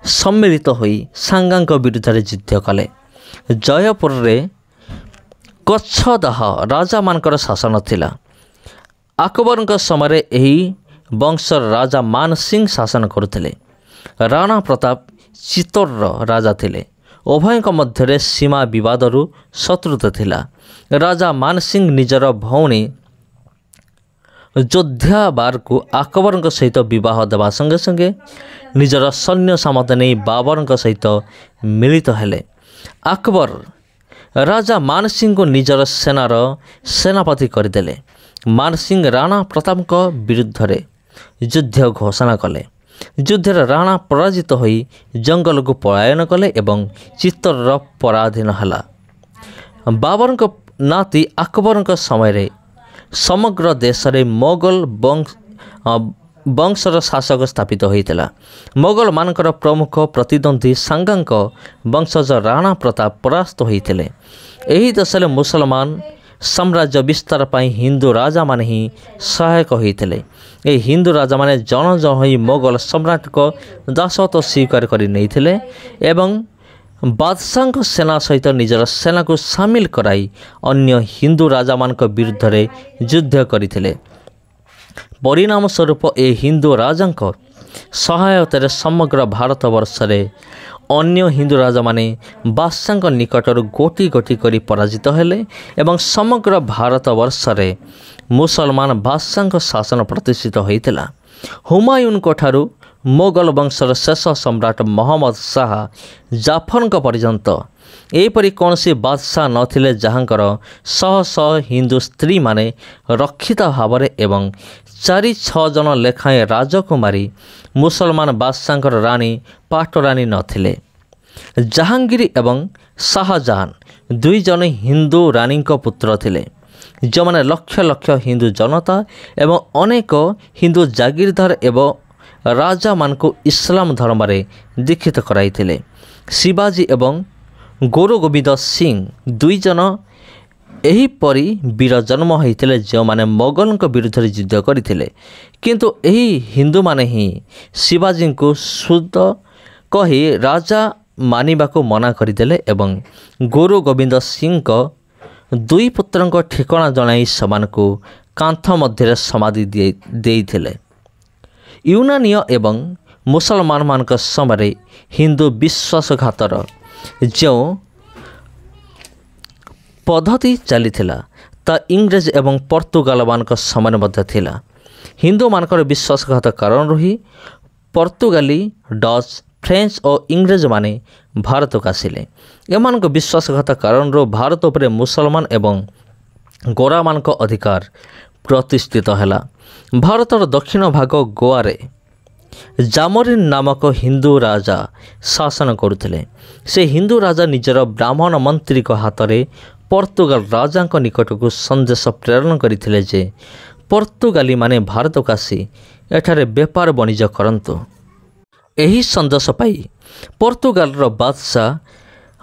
ସମ୍ମିଳିତ ହୋଇ ସାଙ୍ଗାଙ୍କ ବିରୁଦ୍ଧରେ ଯୁଦ୍ଧ କଲେ। ଜୟପୁରରେ କଚ୍ଛଦାହ ରାଜାମାନଙ୍କର ଶାସନ ଥିଲା। ଆକବରଙ୍କ ସମୟରେ ଏହି ବଂଶର ରାଜା ମାନ ସିଂ ଶାସନ କରୁଥିଲେ। ରାଣା ପ୍ରତାପ ଚିତ୍ତୋରର ରାଜା ଥିଲେ। ଉଭୟଙ୍କ ମଧ୍ୟରେ ସୀମା ବିବାଦରୁ ଶତ୍ରୁତା ଥିଲା। ରାଜା ମାନ ସିଂ ନିଜର ଭଉଣୀ ଯୋଧ୍ୟାବାରକୁ ଆକବରଙ୍କ ସହିତ ବିବାହ ଦେବା ସଙ୍ଗେ ସଙ୍ଗେ ନିଜର ସୈନ୍ୟ ସାମନ୍ତ ନେଇ ବାବରଙ୍କ ସହିତ ମିଳିତ ହେଲେ। ଆକବର ରାଜା ମାନ ସିଂଙ୍କୁ ନିଜର ସେନାର ସେନାପତି କରିଦେଲେ। ମାନ ସିଂ ରାଣା ପ୍ରତାପଙ୍କ ବିରୁଦ୍ଧରେ ଯୁଦ୍ଧ ଘୋଷଣା କଲେ। ଯୁଦ୍ଧରେ ରାଣା ପରାଜିତ ହୋଇ ଜଙ୍ଗଲକୁ ପଳାୟନ କଲେ ଏବଂ ଚିତ୍ତୋରର ପରାଧୀନ ହେଲା। ବାବରଙ୍କ ନାତି ଆକବରଙ୍କ ସମୟରେ ସମଗ୍ର ଦେଶରେ ମୋଗଲ ବଂଶର ଶାସକ ସ୍ଥାପିତ ହୋଇଥିଲା। ମୋଗଲମାନଙ୍କର ପ୍ରମୁଖ ପ୍ରତିଦ୍ୱନ୍ଦ୍ୱୀ ସାଙ୍ଗାଙ୍କ ବଂଶଜ ରାଣା ପ୍ରତାପ ପରାସ୍ତ ହୋଇଥିଲେ। ଏହି ଦେଶରେ ମୁସଲମାନ ସାମ୍ରାଜ୍ୟ ବିସ୍ତାର ପାଇଁ ହିନ୍ଦୁ ରାଜାମାନେ ହିଁ ସହାୟକ ହୋଇଥିଲେ। ଏହି ହିନ୍ଦୁ ରାଜାମାନେ ଜଣ ଜଣ ହୋଇ ମୋଗଲ ସମ୍ରାଟଙ୍କ ଦାସତ୍ୱ ସ୍ୱୀକାର କରି ନେଇଥିଲେ ଏବଂ ବାଦଶାହଙ୍କ ସେନା ସହିତ ନିଜର ସେନାକୁ ସାମିଲ କରାଇ ଅନ୍ୟ ହିନ୍ଦୁ ରାଜାମାନଙ୍କ ବିରୁଦ୍ଧରେ ଯୁଦ୍ଧ କରିଥିଲେ। ପରିଣାମ ସ୍ୱରୂପ ଏହି ହିନ୍ଦୁ ରାଜାଙ୍କ ସହାୟତାରେ ସମଗ୍ର ଭାରତବର୍ଷରେ ଅନ୍ୟ ହିନ୍ଦୁ ରାଜାମାନେ ବାଦଶାହଙ୍କ ନିକଟରୁ ଗୋଟି ଗୋଟି କରି ପରାଜିତ ହେଲେ ଏବଂ ସମଗ୍ର ଭାରତବର୍ଷରେ ମୁସଲମାନ ବାଦଶାହଙ୍କ ଶାସନ ପ୍ରତିଷ୍ଠିତ ହୋଇଥିଲା। ହୁମାୟୁନଙ୍କ ଠାରୁ ମୋଗଲ ବଂଶର ଶେଷ ସମ୍ରାଟ ମହମ୍ମଦ ଶାହା ଜାଫରଙ୍କ ପର୍ଯ୍ୟନ୍ତ ଏପରି କୌଣସି ବାଦଶାହ ନଥିଲେ ଯାହାଙ୍କର ଶହ ଶହ ହିନ୍ଦୁ ସ୍ତ୍ରୀମାନେ ରକ୍ଷିତ ଭାବରେ ଏବଂ 4-6 ଜଣ ଲେଖାଏଁ ରାଜକୁମାରୀ ମୁସଲମାନ ବାଦଶାହଙ୍କର ରାଣୀ ପାଟରାଣୀ ନଥିଲେ। ଜାହାଙ୍ଗୀର ଏବଂ ଶାହଜାହାନ 2 ଜଣ ହିନ୍ଦୁ ରାଣୀଙ୍କ ପୁତ୍ର ଥିଲେ, ଯେଉଁମାନେ ଲକ୍ଷ ଲକ୍ଷ ହିନ୍ଦୁ ଜନତା ଏବଂ ଅନେକ ହିନ୍ଦୁ ଜାଗିରଦାର ଏବଂ ରାଜାମାନଙ୍କୁ ଇସଲାମ ଧର୍ମରେ ଦୀକ୍ଷିତ କରାଇଥିଲେ। ଶିବାଜୀ ଏବଂ ଗୁରୁ ଗୋବିନ୍ଦ ସିଂ 2 ଜଣ ଏହିପରି ବୀର ଜନ୍ମ ହୋଇଥିଲେ ଯେଉଁମାନେ ମୋଗଲଙ୍କ ବିରୁଦ୍ଧରେ ଯୁଦ୍ଧ କରିଥିଲେ, କିନ୍ତୁ ଏହି ହିନ୍ଦୁମାନେ ହିଁ ଶିବାଜୀଙ୍କୁ ସୁଦ କହି ରାଜା ମାନିବାକୁ ମନା କରିଦେଲେ ଏବଂ ଗୁରୁ ଗୋବିନ୍ଦ ସିଂଙ୍କ 2 ପୁତ୍ରଙ୍କ ଠିକଣା ଜଣାଇ ସେମାନଙ୍କୁ କାନ୍ଥ ମଧ୍ୟରେ ସମାଧି ଦେଇଥିଲେ। ୟୁନାନୀୟ ଏବଂ ମୁସଲମାନମାନଙ୍କ ସମୟରେ ହିନ୍ଦୁ ବିଶ୍ୱାସଘାତର ଯେଉଁ ପଦ୍ଧତି ଚାଲିଥିଲା ତା ଇଂରେଜ ଏବଂ ପର୍ତ୍ତୁଗାଲମାନଙ୍କ ସମୟରେ ମଧ୍ୟ ଥିଲା। ହିନ୍ଦୁମାନଙ୍କର ବିଶ୍ୱାସଘାତ କାରଣରୁ ହିଁ ପର୍ତ୍ତୁଗାଲି, ଡଚ୍, फ्रेंच और इंग्रेज माने भारत को आसिले। एमानक विश्वासघात कारण भारत उपरे मुसलमान एवं गोरा मानक अधिकार प्रतिष्ठित है। भारतर दक्षिण भाग गोआरे जामोरिन नामक हिंदू राजा शासन करुले। से हिंदू राजा निजर ब्राह्मण मंत्री को हाथ में पोर्तुगाल राजा निकट को संदेश प्रेरण करते जे पोर्तुगाली माने भारत को आसी एठारे बेपार वाणिज्य करंतु। एही संदेश पाई पोर्तुगाल बादशाह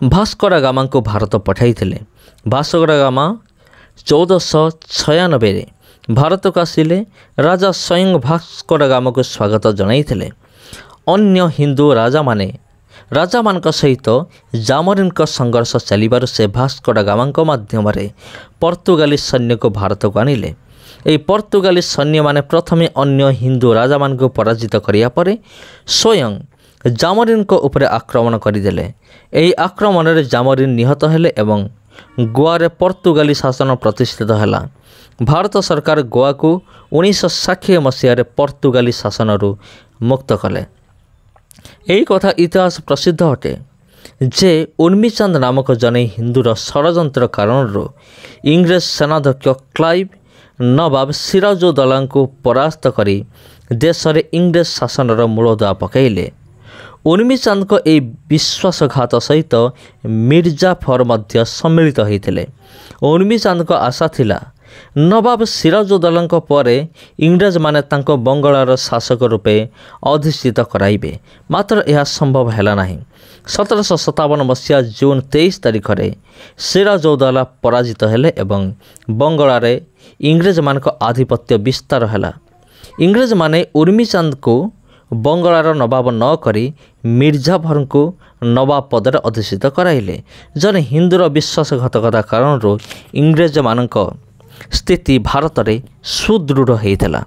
भास्को डा गामा को भारत पठाई। भास्को डा गामा 1496 भारत को आसिले। राजा स्वयं भास्को डा गामा को स्वागत जनाइथिले। अन्य हिंदू राजा मान सहित जामोरिन संघर्ष चलिबार से भास्को डा गामा माध्यम पोर्तुगाली सैन्य को भारत को आनिले। এই পর্তুগালী সৈন্যମାନେ ପ୍ରଥମେ ଅନ୍ୟ ହିନ୍ଦୁ ରାଜାମାନଙ୍କୁ ପରାଜିତ କରିବା ପରେ ସ୍ୱୟଂ ଜାମୋରିନଙ୍କ ଉପରେ ଆକ୍ରମଣ କରିଦେଲେ। ଏହି ଆକ୍ରମଣରେ ଜାମୋରିନ ନିହତ ହେଲେ ଏବଂ ଗୋଆରେ ପର୍ତ୍ତୁଗାଲି ଶାସନ ପ୍ରତିଷ୍ଠିତ ହେଲା। ଭାରତ ସରକାର ଗୋଆକୁ 1960 ମସିହାରେ ପର୍ତ୍ତୁଗାଲି ଶାସନରୁ ମୁକ୍ତ କଲେ। ଏହି କଥା ଇତିହାସ ପ୍ରସିଦ୍ଧ ଅଟେ ଯେ ଉର୍ମିଚାନ୍ଦ ନାମକ ଜଣେ ହିନ୍ଦୁର ଷଡ଼ଯନ୍ତ୍ର କାରଣରୁ ଇଂରେଜ ସେନାଧ୍ୟକ୍ଷ କ୍ଲାଇଭ नवाब सिराजुद्दौला को परास्त करी देश में इंग्रेज शासनर मूलदुआ पकईले। उर्मिचांद को यह विश्वासघात सहित मिर्जाफर मध्य सम्मिलित होते। उर्मिचांद को आशा थिला नवाब सिराजुद्दौला पर इंग्रेज माने तांको बंगालार शासक रूपे अधिष्ठित कराइबे, मात्र यह संभव है नहीं। 1757 मसीहा जून 23 तारिख में सिराजुद्दौला पराजित हेले एवं बंगाल इंग्रेज मान आधिपत्य विस्तार है। इंग्रेज माने उर्मिचांद को बंगालार नवाब न करी मिर्जाफर को नवाब पदर अधिष्ठित कराइले। जने हिंदूर विश्वासघातकता कारण इंग्रेज मानक स्थिति भारत में सुदृढ़ होता।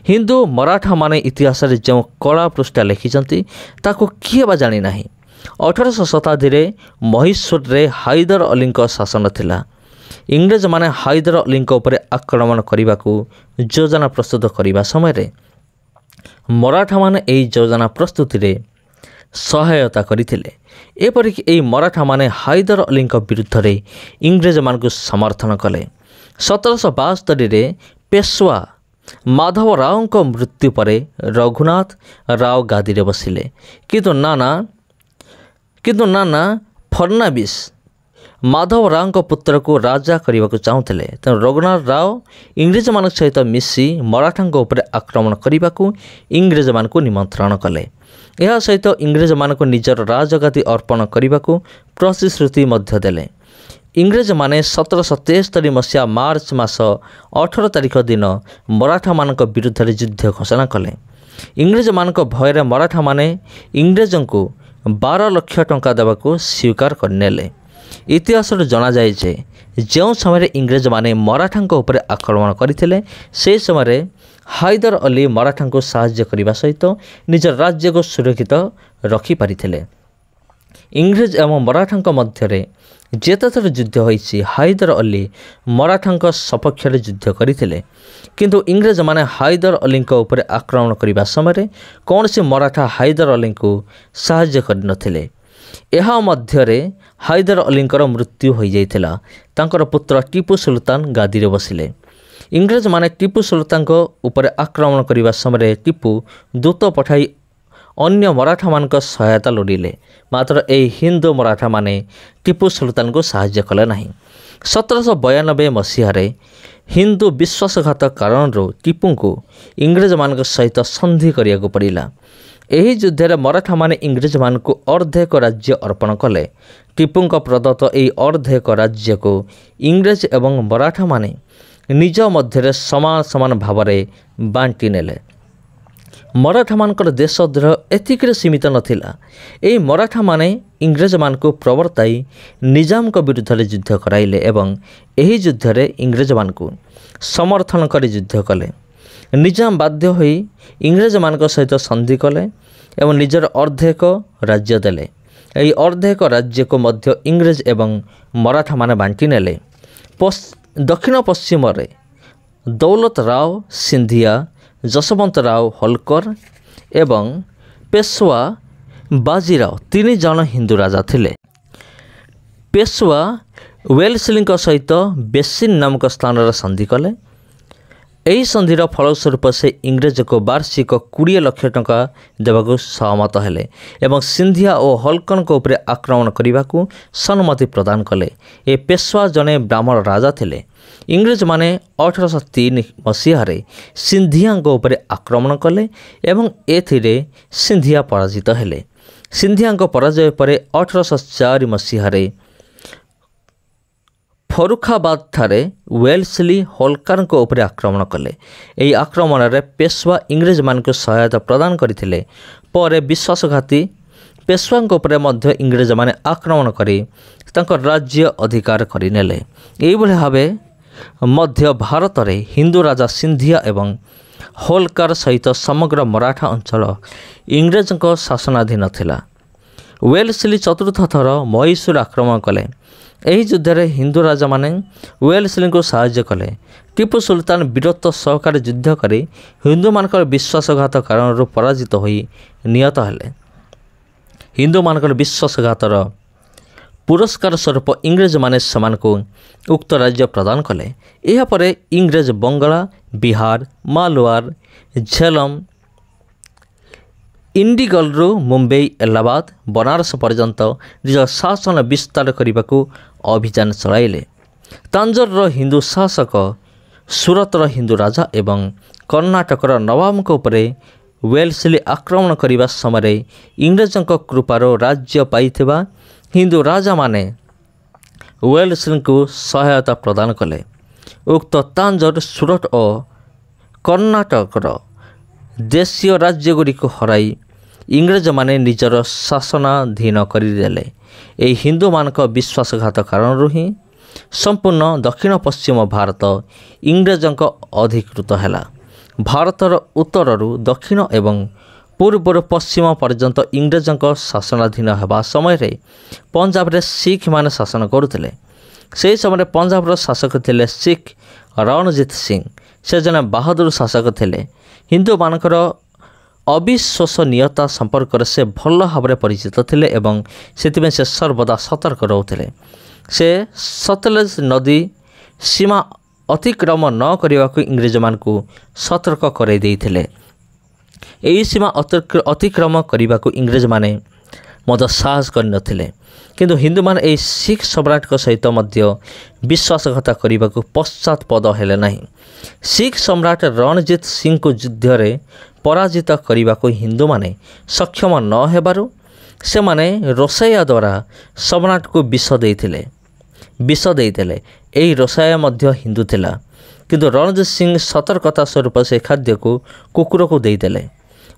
हिंदू मराठा माने इतिहास जो कला पृष्ठा लिखिं ताको किए बा जानी ना। 18 शताब्दी में मैसूर रे हैदर अली शासन थिला। इंग्रेज माने हैदर अली आक्रमण करने को योजना प्रस्तुत करने समय मराठा माने यही योजना प्रस्तुति रे सहायता करथिले। एपरिक यही मराठा माने हैदर अली विरुद्ध रे इंग्रेज मान को समर्थन कले। 1772 पेशवा माधव राव को मृत्यु पर रघुनाथ राव गादी रे बसिले, किंतु नाना फडणवीस माधव राव को पुत्र को राजा करने को चाहूले। तेणु रघुनाथ राव इंग्रेज मान सहित मिसी मराठा उपर आक्रमण करने को इंग्रेज मान को निमंत्रण कले। यह सहित इंग्रेज मान को निजर राजगादी अर्पण करने को प्रतिश्रुति मध्य देले। इंग्रेज माने 1773 मसीहा मार्च मास 18 तारिख दिन मराठा मान विरुद्ध युद्ध घोषणा कले। इंग्रेज मान भय मराठा माने इंग्रेज को 12 लाख टंका देवाको स्वीकार करनेले। इतिहास जना जाए जे जो समय इंग्रेज माने मराठा उपर आक्रमण करते से समय हैदर अली मराठा को साहाय्य करने सहित निजर राज्य को सुरक्षित रखिपारे। इंग्रेज एवं मराठा मध्य जेते थर युद्ध होइछि हैदर अली मराठा सपक्ष युद्ध करते, किंतु इंग्रेज माने हैदर अली उपर आक्रमण करने समय कौन से मराठा हैदर अली को साहाय्य करनथिले। यह मध्य हैदर अली मृत्यु हो जाइथिला। तांकर पुत्र टीपू सुल्तान गादी रे बसिले। इंग्रेज माने टीपू सुल्तान उपर आक्रमण करने समय टीपू दूत पठाई अन्य मराठा मान सहायता लोड़िले, मात्र यही हिंदू मराठा माने टीपू सुल्तान को साहाय्य कले नहीं। 1792 मसीह हिंदू विश्वासघात कारण टीपू को इंग्रेज मान सहित संधि करिया को पड़िला। यही युद्ध में मराठा माने इंग्रेज मान को अर्धेक राज्य अर्पण कले। टीपू प्रदत्त यही अर्धेक राज्य को इंग्रेज एवं मराठा माने निज मध्य समान समान भाव में बांटी नेले। मराठा मानकर देशद्रोह एतिक सीमित नथिला। यही मराठा माने इंग्रेज मान को प्रवर्ताई निजाम को विरुद्ध युद्ध कराइले एवं यही युद्ध में इंग्रेज मान को समर्थन कर युद्ध कले। निजाम बाध्य होई इंग्रेज मान सहित संधि कले एवं निजर अर्धेक राज्य देले। यही अर्धेक राज्य को मध्य इंग्रेज एवं मराठा माने बांटी नेले। दक्षिण पश्चिम रे दौलत राव सिंधिया, जसवंत राव होलकर एवं पेशवा ବାଜିରାଓ 3 ଜଣ ହିନ୍ଦୁ ରାଜା ଥିଲେ। ପେଶୱା ୱେଲସ୍ଲିଙ୍କ ସହିତ ବେସିନ୍ ନାମକ ସ୍ଥାନରେ ସନ୍ଧି କଲେ। ଏହି ସନ୍ଧିର ଫଳସ୍ୱରୂପ ସେ ଇଂରେଜକୁ ବାର୍ଷିକ 20 ଲକ୍ଷ ଟଙ୍କା ଦେବାକୁ ସହମତ ହେଲେ ଏବଂ ସିନ୍ଧିଆ ଓ ହୋଲକରଙ୍କ ଉପରେ ଆକ୍ରମଣ କରିବାକୁ ସମ୍ମତି ପ୍ରଦାନ କଲେ। ଏ ପେଶୱା ଜଣେ ବ୍ରାହ୍ମଣ ରାଜା ଥିଲେ। ଇଂରେଜମାନେ 1803 ମସିହାରେ ସିନ୍ଧିଆଙ୍କ ଉପରେ ଆକ୍ରମଣ କଲେ ଏବଂ ଏଥିରେ ସିନ୍ଧିଆ ପରାଜିତ ହେଲେ। ସିନ୍ଧିଆଙ୍କ ପରାଜୟ ପରେ 1804 ମସିହାରେ ଫରୁଖାବାଦଠାରେ ୱେଲସ୍ଲି ହୋଲକରଙ୍କ ଉପରେ ଆକ୍ରମଣ କଲେ। ଏହି ଆକ୍ରମଣରେ ପେଶୱା ଇଂରେଜମାନଙ୍କୁ ସହାୟତା ପ୍ରଦାନ କରିଥିଲେ। ପରେ ବିଶ୍ୱାସଘାତୀ ପେଶୱାଙ୍କ ଉପରେ ମଧ୍ୟ ଇଂରେଜମାନେ ଆକ୍ରମଣ କରି ତାଙ୍କ ରାଜ୍ୟ ଅଧିକାର କରିନେଲେ। ଏହିଭଳି ଭାବେ ମଧ୍ୟ ଭାରତରେ ହିନ୍ଦୁ ରାଜା ସିନ୍ଧିଆ ଏବଂ ହୋଲକର ସହିତ ସମଗ୍ର ମରାଠା ଅଞ୍ଚଳ ଇଂରେଜଙ୍କ ଶାସନାଧୀନ ଥିଲା। ୱେଲସ୍ଲି ଚତୁର୍ଥ ଥର ମହୀଶୂର ଆକ୍ରମଣ କଲେ। ଏହି ଯୁଦ୍ଧରେ ହିନ୍ଦୁ ରାଜାମାନେ ୱେଲସ୍ଲିଙ୍କୁ ସାହାଯ୍ୟ କଲେ। ଟିପୁ ସୁଲତାନ ବୀରତ୍ୱ ସହକାରେ ଯୁଦ୍ଧ କରି ହିନ୍ଦୁମାନଙ୍କର ବିଶ୍ୱାସଘାତ କାରଣରୁ ପରାଜିତ ହୋଇ ନିହତ ହେଲେ। ହିନ୍ଦୁମାନଙ୍କର ବିଶ୍ୱାସଘାତର ପୁରସ୍କାର ସ୍ୱରୂପ ଇଂରେଜମାନେ ସେମାନଙ୍କୁ ଉକ୍ତ ରାଜ୍ୟ ପ୍ରଦାନ କଲେ। ଏହାପରେ ଇଂରେଜ ବଙ୍ଗଳା, ବିହାର, ମାଲୱାର, ଝେଲମ, ଇଣ୍ଡିଗଲରୁ ମୁମ୍ବାଇ, ଏଲାହାବାଦ, ବନାରସ ପର୍ଯ୍ୟନ୍ତ ନିଜ ଶାସନ ବିସ୍ତାର କରିବାକୁ ଅଭିଯାନ ଚଳାଇଲେ। ତାଞ୍ଜୋରର ହିନ୍ଦୁ ଶାସକ, ସୁରତର ହିନ୍ଦୁ ରାଜା ଏବଂ କର୍ଣ୍ଣାଟକର ନବାବଙ୍କ ଉପରେ ୱେଲସ୍ଲି ଆକ୍ରମଣ କରିବା ସମୟରେ ଇଂରେଜଙ୍କ କୃପାରୁ ରାଜ୍ୟ ପାଇଥିବା ହିନ୍ଦୁ ରାଜାମାନେ ୱେଲସ୍ଲିଙ୍କୁ ସହାୟତା ପ୍ରଦାନ କଲେ। ଉକ୍ତ ତାଞ୍ଜୋର, ସୁରଟ ଓ କର୍ଣ୍ଣାଟକର ଦେଶୀୟ ରାଜ୍ୟଗୁଡ଼ିକୁ ହରାଇ ଇଂରେଜମାନେ ନିଜର ଶାସନାଧୀନ କରିଦେଲେ। ଏହି ହିନ୍ଦୁମାନଙ୍କ ବିଶ୍ୱାସଘାତ କାରଣରୁ ହିଁ ସମ୍ପୂର୍ଣ୍ଣ ଦକ୍ଷିଣ ପଶ୍ଚିମ ଭାରତ ଇଂରେଜଙ୍କ ଅଧିକୃତ ହେଲା। ଭାରତର ଉତ୍ତରରୁ ଦକ୍ଷିଣ ଏବଂ ପୂର୍ବରୁ ପଶ୍ଚିମ ପର୍ଯ୍ୟନ୍ତ ଇଂରେଜଙ୍କ ଶାସନାଧୀନ ହେବା ସମୟରେ ପଞ୍ଜାବରେ ଶିଖମାନେ ଶାସନ କରୁଥିଲେ। ସେହି ସମୟରେ ପଞ୍ଜାବର ଶାସକ ଥିଲେ ଶିଖ ରଣଜିତ ସିଂ। ସେ ଜଣେ ବାହାଦୁର ଶାସକ ଥିଲେ। ହିନ୍ଦୁମାନଙ୍କର ଅବିଶ୍ୱସନୀୟତା ସମ୍ପର୍କରେ ସେ ଭଲ ଭାବରେ ପରିଚିତ ଥିଲେ ଏବଂ ସେଥିପାଇଁ ସେ ସର୍ବଦା ସତର୍କ ରହୁଥିଲେ। ସେ ସତଲେଜ ନଦୀ ସୀମା ଅତିକ୍ରମ ନ କରିବାକୁ ଇଂରେଜମାନଙ୍କୁ ସତର୍କ କରାଇ ଦେଇଥିଲେ। ଏହି ସୀମା ଅତିକ୍ରମ କରିବାକୁ ଇଂରେଜମାନେ ମଧ୍ୟ ସାହସ କରିନଥିଲେ। କିନ୍ତୁ ହିନ୍ଦୁମାନେ ଏହି ଶିଖ ସମ୍ରାଟଙ୍କ ସହିତ ମଧ୍ୟ ବିଶ୍ୱାସଘାତ କରିବାକୁ ପଶ୍ଚାତପଦ ହେଲେ ନାହିଁ। ଶିଖ ସମ୍ରାଟ ରଣଜିତ ସିଂଙ୍କୁ ଯୁଦ୍ଧରେ ପରାଜିତ କରିବାକୁ ହିନ୍ଦୁମାନେ ସକ୍ଷମ ନ ହେବାରୁ ସେମାନେ ରୋଷେୟା ଦ୍ୱାରା ସମ୍ରାଟକୁ ବିଷ ଦେଇଥିଲେ। ଏହି ରୋଷେୟା ମଧ୍ୟ ହିନ୍ଦୁ ଥିଲା। କିନ୍ତୁ ରଣଜିତ ସିଂ ସତର୍କତା ସ୍ୱରୂପ ସେ ଖାଦ୍ୟକୁ କୁକୁରକୁ ଦେଇଦେଲେ।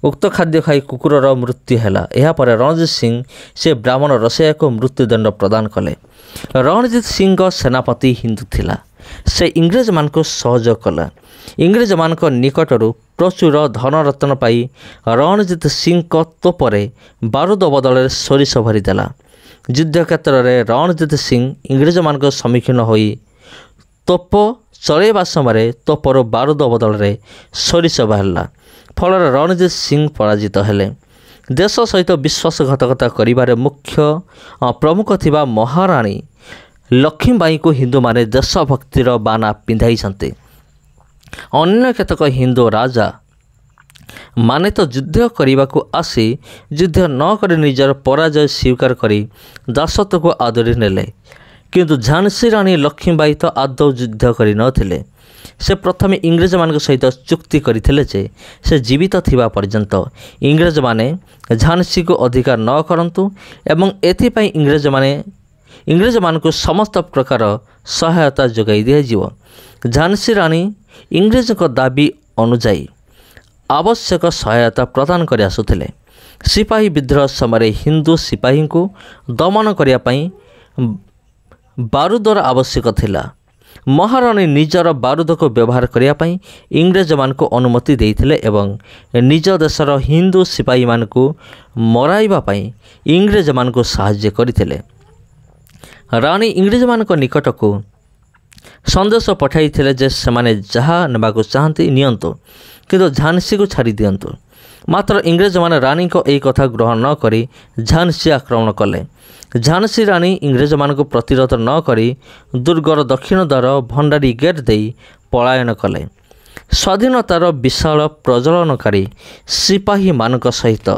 ଉକ୍ତ ଖାଦ୍ୟ ଖାଇ କୁକୁରର ମୃତ୍ୟୁ ହେଲା। ଏହାପରେ ରଣଜିତ ସିଂ ସେ ବ୍ରାହ୍ମଣ ରୋଷେୟାକୁ ମୃତ୍ୟୁଦଣ୍ଡ ପ୍ରଦାନ କଲେ। ରଣଜିତ ସିଂଙ୍କ ସେନାପତି ହିନ୍ଦୁ ଥିଲା। ସେ ଇଂରେଜମାନଙ୍କୁ ସହଯୋଗ କଲା। ଇଂରେଜମାନଙ୍କ ନିକଟରୁ ପ୍ରଚୁର ଧନରତ୍ନ ପାଇ ରଣଜିତ ସିଂଙ୍କ ତୋପରେ ବାରୁଦ ବଦଳରେ ସୋରିଷ ଭରିଦେଲା। ଯୁଦ୍ଧ କ୍ଷେତ୍ରରେ ରଣଜିତ ସିଂ ଇଂରେଜମାନଙ୍କ ସମ୍ମୁଖୀନ ହୋଇ ତୋପ ଚଳାଇବା ସମୟରେ ତୋପରୁ ବାରୁଦ ବଦଳରେ ସୋରିଷ ବାହାରିଲା। ଫଳରେ ରଣଜିତ ସିଂ ପରାଜିତ ହେଲେ। ଦେଶ ସହିତ ବିଶ୍ୱାସଘାତକତା କରିବାରେ ପ୍ରମୁଖ ଥିବା ମହାରାଣୀ ଲକ୍ଷ୍ମୀବାଈଙ୍କୁ ହିନ୍ଦୁମାନେ ଦେଶଭକ୍ତିର ବାନା ପିନ୍ଧାଇଛନ୍ତି। ଅନ୍ୟ କେତେକ ହିନ୍ଦୁ ରାଜା ମାନେ ତ ଯୁଦ୍ଧ କରିବାକୁ ଆସି ଯୁଦ୍ଧ ନ କରି ନିଜର ପରାଜୟ ସ୍ୱୀକାର କରି ଦାସତ୍ୱକୁ ଆଦରି ନେଲେ। କିନ୍ତୁ ଝାନ୍ସୀ ରାଣୀ ଲକ୍ଷ୍ମୀବାଈ ତ ଆଦୌ ଯୁଦ୍ଧ କରିନଥିଲେ। ସେ ପ୍ରଥମେ ଇଂରେଜମାନଙ୍କ ସହିତ ଚୁକ୍ତି କରିଥିଲେ ଯେ ସେ ଜୀବିତ ଥିବା ପର୍ଯ୍ୟନ୍ତ ଇଂରେଜମାନେ ଝାନ୍ସୀକୁ ଅଧିକାର ନ କରନ୍ତୁ ଏବଂ ଏଥିପାଇଁ ଇଂରେଜମାନଙ୍କୁ ସମସ୍ତ ପ୍ରକାର ସହାୟତା ଯୋଗାଇ ଦିଆଯିବ। ଝାନ୍ସୀ ରାଣୀ ଇଂରେଜଙ୍କ ଦାବି ଅନୁଯାୟୀ ଆବଶ୍ୟକ ସହାୟତା ପ୍ରଦାନ କରି ଆସୁଥିଲେ। ସିପାହୀ ବିଦ୍ରୋହ ସମୟରେ ହିନ୍ଦୁ ସିପାହୀଙ୍କୁ ଦମନ କରିବା ପାଇଁ ବାରୁଦର ଆବଶ୍ୟକ ଥିଲା। ମହାରାଣୀ ନିଜର ବାରୁଦକୁ ବ୍ୟବହାର କରିବା ପାଇଁ ଇଂରେଜମାନଙ୍କୁ ଅନୁମତି ଦେଇଥିଲେ ଏବଂ ନିଜ ଦେଶର ହିନ୍ଦୁ ସିପାହୀମାନଙ୍କୁ ମରାଇବା ପାଇଁ ଇଂରେଜମାନଙ୍କୁ ସାହାଯ୍ୟ କରିଥିଲେ। ରାଣୀ ଇଂରେଜମାନଙ୍କ ନିକଟକୁ ସନ୍ଦେଶ ପଠାଇଥିଲେ ଯେ ସେମାନେ ଯାହା ନେବାକୁ ଚାହାନ୍ତି ନିଅନ୍ତୁ, କିନ୍ତୁ ଝାନ୍ସୀକୁ ଛାଡ଼ି ଦିଅନ୍ତୁ। ମାତ୍ର ଇଂରେଜମାନେ ରାଣୀଙ୍କ ଏହି କଥା ଗ୍ରହଣ ନ କରି ଝାନ୍ସୀ ଆକ୍ରମଣ କଲେ। ଝାନ୍ସୀ ରାଣୀ ଇଂରେଜମାନଙ୍କୁ ପ୍ରତିରୋଧ ନ କରି ଦୁର୍ଗର ଦକ୍ଷିଣ ଦ୍ୱାର ଭଣ୍ଡାରୀ ଗେଟ୍ ଦେଇ ପଳାୟନ କଲେ। ସ୍ୱାଧୀନତାର ବିଶାଳ ପ୍ରଜ୍ୱଳନକାରୀ ସିପାହୀମାନଙ୍କ ସହିତ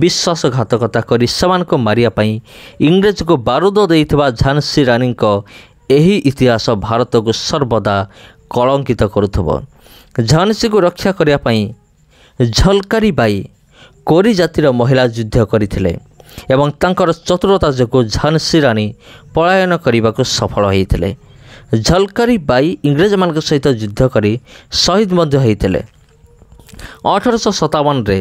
ବିଶ୍ୱାସଘାତକତା କରି ସେମାନଙ୍କୁ ମାରିବା ପାଇଁ ଇଂରେଜକୁ ବାରୁଦ ଦେଇଥିବା ଝାନ୍ସୀ ରାଣୀଙ୍କ ଏହି ଇତିହାସ ଭାରତକୁ ସର୍ବଦା କଳଙ୍କିତ କରୁଥିବ। ଝାନ୍ସୀକୁ ରକ୍ଷା କରିବା ପାଇଁ ଝଲକାରୀ ବାଇ କୋରି ଜାତିର ମହିଳା ଯୁଦ୍ଧ କରିଥିଲେ ଏବଂ ତାଙ୍କର ଚତୁରତା ଯୋଗୁଁ ଝାନ୍ସୀ ରାଣୀ ପଳାୟନ କରିବାକୁ ସଫଳ ହୋଇଥିଲେ। ଝଲକାରୀ ବାଇ ଇଂରେଜମାନଙ୍କ ସହିତ ଯୁଦ୍ଧ କରି ଶହୀଦ ମଧ୍ୟ ହୋଇଥିଲେ। 1857ରେ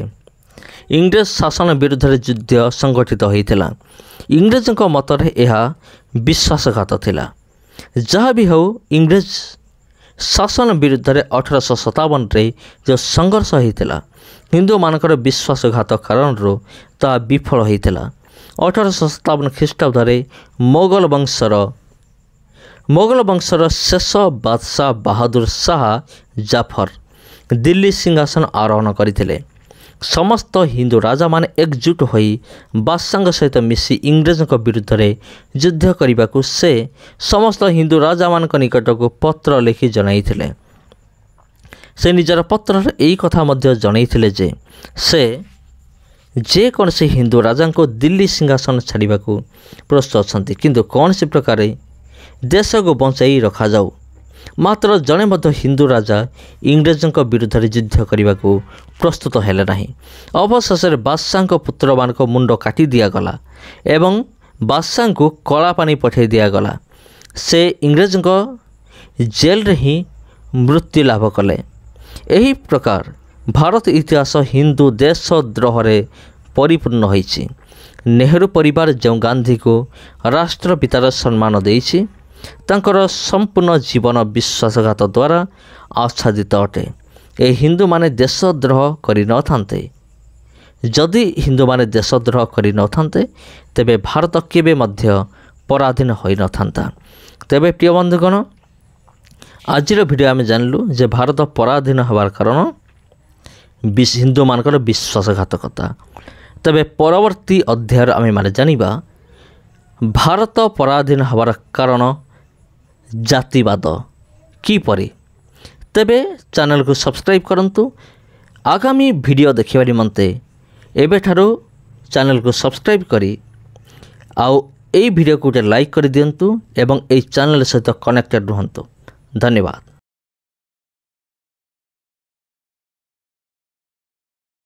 ଇଂରେଜ ଶାସନ ବିରୁଦ୍ଧରେ ଯୁଦ୍ଧ ସଂଗଠିତ ହୋଇଥିଲା। ଇଂରେଜଙ୍କ ମତରେ ଏହା ବିଶ୍ୱାସଘାତ ଥିଲା। ଯାହା ବି ହେଉ, ଇଂରେଜ ଶାସନ ବିରୁଦ୍ଧରେ 1857ରେ ଯେଉଁ ସଂଘର୍ଷ ହୋଇଥିଲା ହିନ୍ଦୁମାନଙ୍କର ବିଶ୍ୱାସଘାତ କାରଣରୁ ତାହା ବିଫଳ ହୋଇଥିଲା। 1857 ଖ୍ରୀଷ୍ଟାବ୍ଦରେ ମୋଗଲ ବଂଶର ଶେଷ ବାଦଶାହ ବାହାଦୁର ଶାହ ଜାଫର ଦିଲ୍ଲୀ ସିଂହାସନ ଆରୋହଣ କରିଥିଲେ। ସମସ୍ତ ହିନ୍ଦୁ ରାଜାମାନେ ଏକଜୁଟ ହୋଇ ବାଦଶାହଙ୍କ ସହିତ ମିଶି ଇଂରେଜଙ୍କ ବିରୁଦ୍ଧରେ ଯୁଦ୍ଧ କରିବାକୁ ସେ ସମସ୍ତ ହିନ୍ଦୁ ରାଜାମାନଙ୍କ ନିକଟକୁ ପତ୍ର ଲେଖି ଜଣାଇଥିଲେ। ସେ ନିଜର ପତ୍ରରେ ଏହି କଥା ମଧ୍ୟ ଜଣାଇଥିଲେ ଯେ ସେ ଯେକୌଣସି ହିନ୍ଦୁ ରାଜାଙ୍କୁ ଦିଲ୍ଲୀ ସିଂହାସନ ଛାଡ଼ିବାକୁ ପ୍ରସ୍ତୁତ ଅଛନ୍ତି, କିନ୍ତୁ କୌଣସି ପ୍ରକାରେ ଦେଶକୁ ବଞ୍ଚାଇ ରଖାଯାଉ। ମାତ୍ର ଜଣେ ମଧ୍ୟ ହିନ୍ଦୁ ରାଜା ଇଂରେଜଙ୍କ ବିରୁଦ୍ଧରେ ଯୁଦ୍ଧ କରିବାକୁ ପ୍ରସ୍ତୁତ ହେଲେ ନାହିଁ। ଅବଶେଷରେ ବାଦଶାହଙ୍କ ପୁତ୍ରମାନଙ୍କ ମୁଣ୍ଡ କାଟି ଦିଆଗଲା ଏବଂ ବାଦଶାହଙ୍କୁ କଳା ପାଣି ପଠାଇ ଦିଆଗଲା। ସେ ଇଂରେଜଙ୍କ ଜେଲରେ ହିଁ ମୃତ୍ୟୁ ଲାଭ କଲେ। ଏହି ପ୍ରକାର ଭାରତ ଇତିହାସ ହିନ୍ଦୁ ଦେଶଦ୍ରୋହରେ ପରିପୂର୍ଣ୍ଣ ହୋଇଛି। ନେହେରୁ ପରିବାର ଯେଉଁ ଗାନ୍ଧୀଙ୍କୁ ରାଷ୍ଟ୍ରପିତାର ସମ୍ମାନ ଦେଇଛି, ତାଙ୍କର ସମ୍ପୂର୍ଣ୍ଣ ଜୀବନ ବିଶ୍ୱାସଘାତ ଦ୍ୱାରା ଆଚ୍ଛାଦିତ ଅଟେ। ଏହି ହିନ୍ଦୁମାନେ ଦେଶଦ୍ରୋହ କରିନଥାନ୍ତେ, ଯଦି ହିନ୍ଦୁମାନେ ଦେଶଦ୍ରୋହ କରିନଥାନ୍ତେ ତେବେ ଭାରତ କେବେ ମଧ୍ୟ ପରାଧୀନ ହୋଇନଥାନ୍ତା। ତେବେ ପ୍ରିୟ ବନ୍ଧୁଗଣ, ଆଜିର ଭିଡ଼ିଓ ଆମେ ଜାଣିଲୁ ଯେ ଭାରତ ପରାଧୀନ ହେବାର କାରଣ ହିନ୍ଦୁମାନଙ୍କର ବିଶ୍ୱାସଘାତକତା। ତେବେ ପରବର୍ତ୍ତୀ ଅଧ୍ୟାୟରେ ଆମେମାନେ ଜାଣିବା ଭାରତ ପରାଧୀନ ହେବାର କାରଣ ଜାତିବାଦ କିପରି। ତେବେ ଚ୍ୟାନେଲକୁ ସବସ୍କ୍ରାଇବ୍ କରନ୍ତୁ। ଆଗାମୀ ଭିଡ଼ିଓ ଦେଖିବା ନିମନ୍ତେ ଏବେଠାରୁ ଚ୍ୟାନେଲକୁ ସବସ୍କ୍ରାଇବ୍ କରି ଆଉ এই ভিডিওକୁ ଗୋଟେ ଲାଇକ୍ କରିଦିଅନ୍ତୁ ଏବଂ ଏହି ଚ୍ୟାନେଲ ସହିତ କନେକ୍ଟେଡ୍ ରୁହନ୍ତୁ। ଧନ୍ୟବାଦ।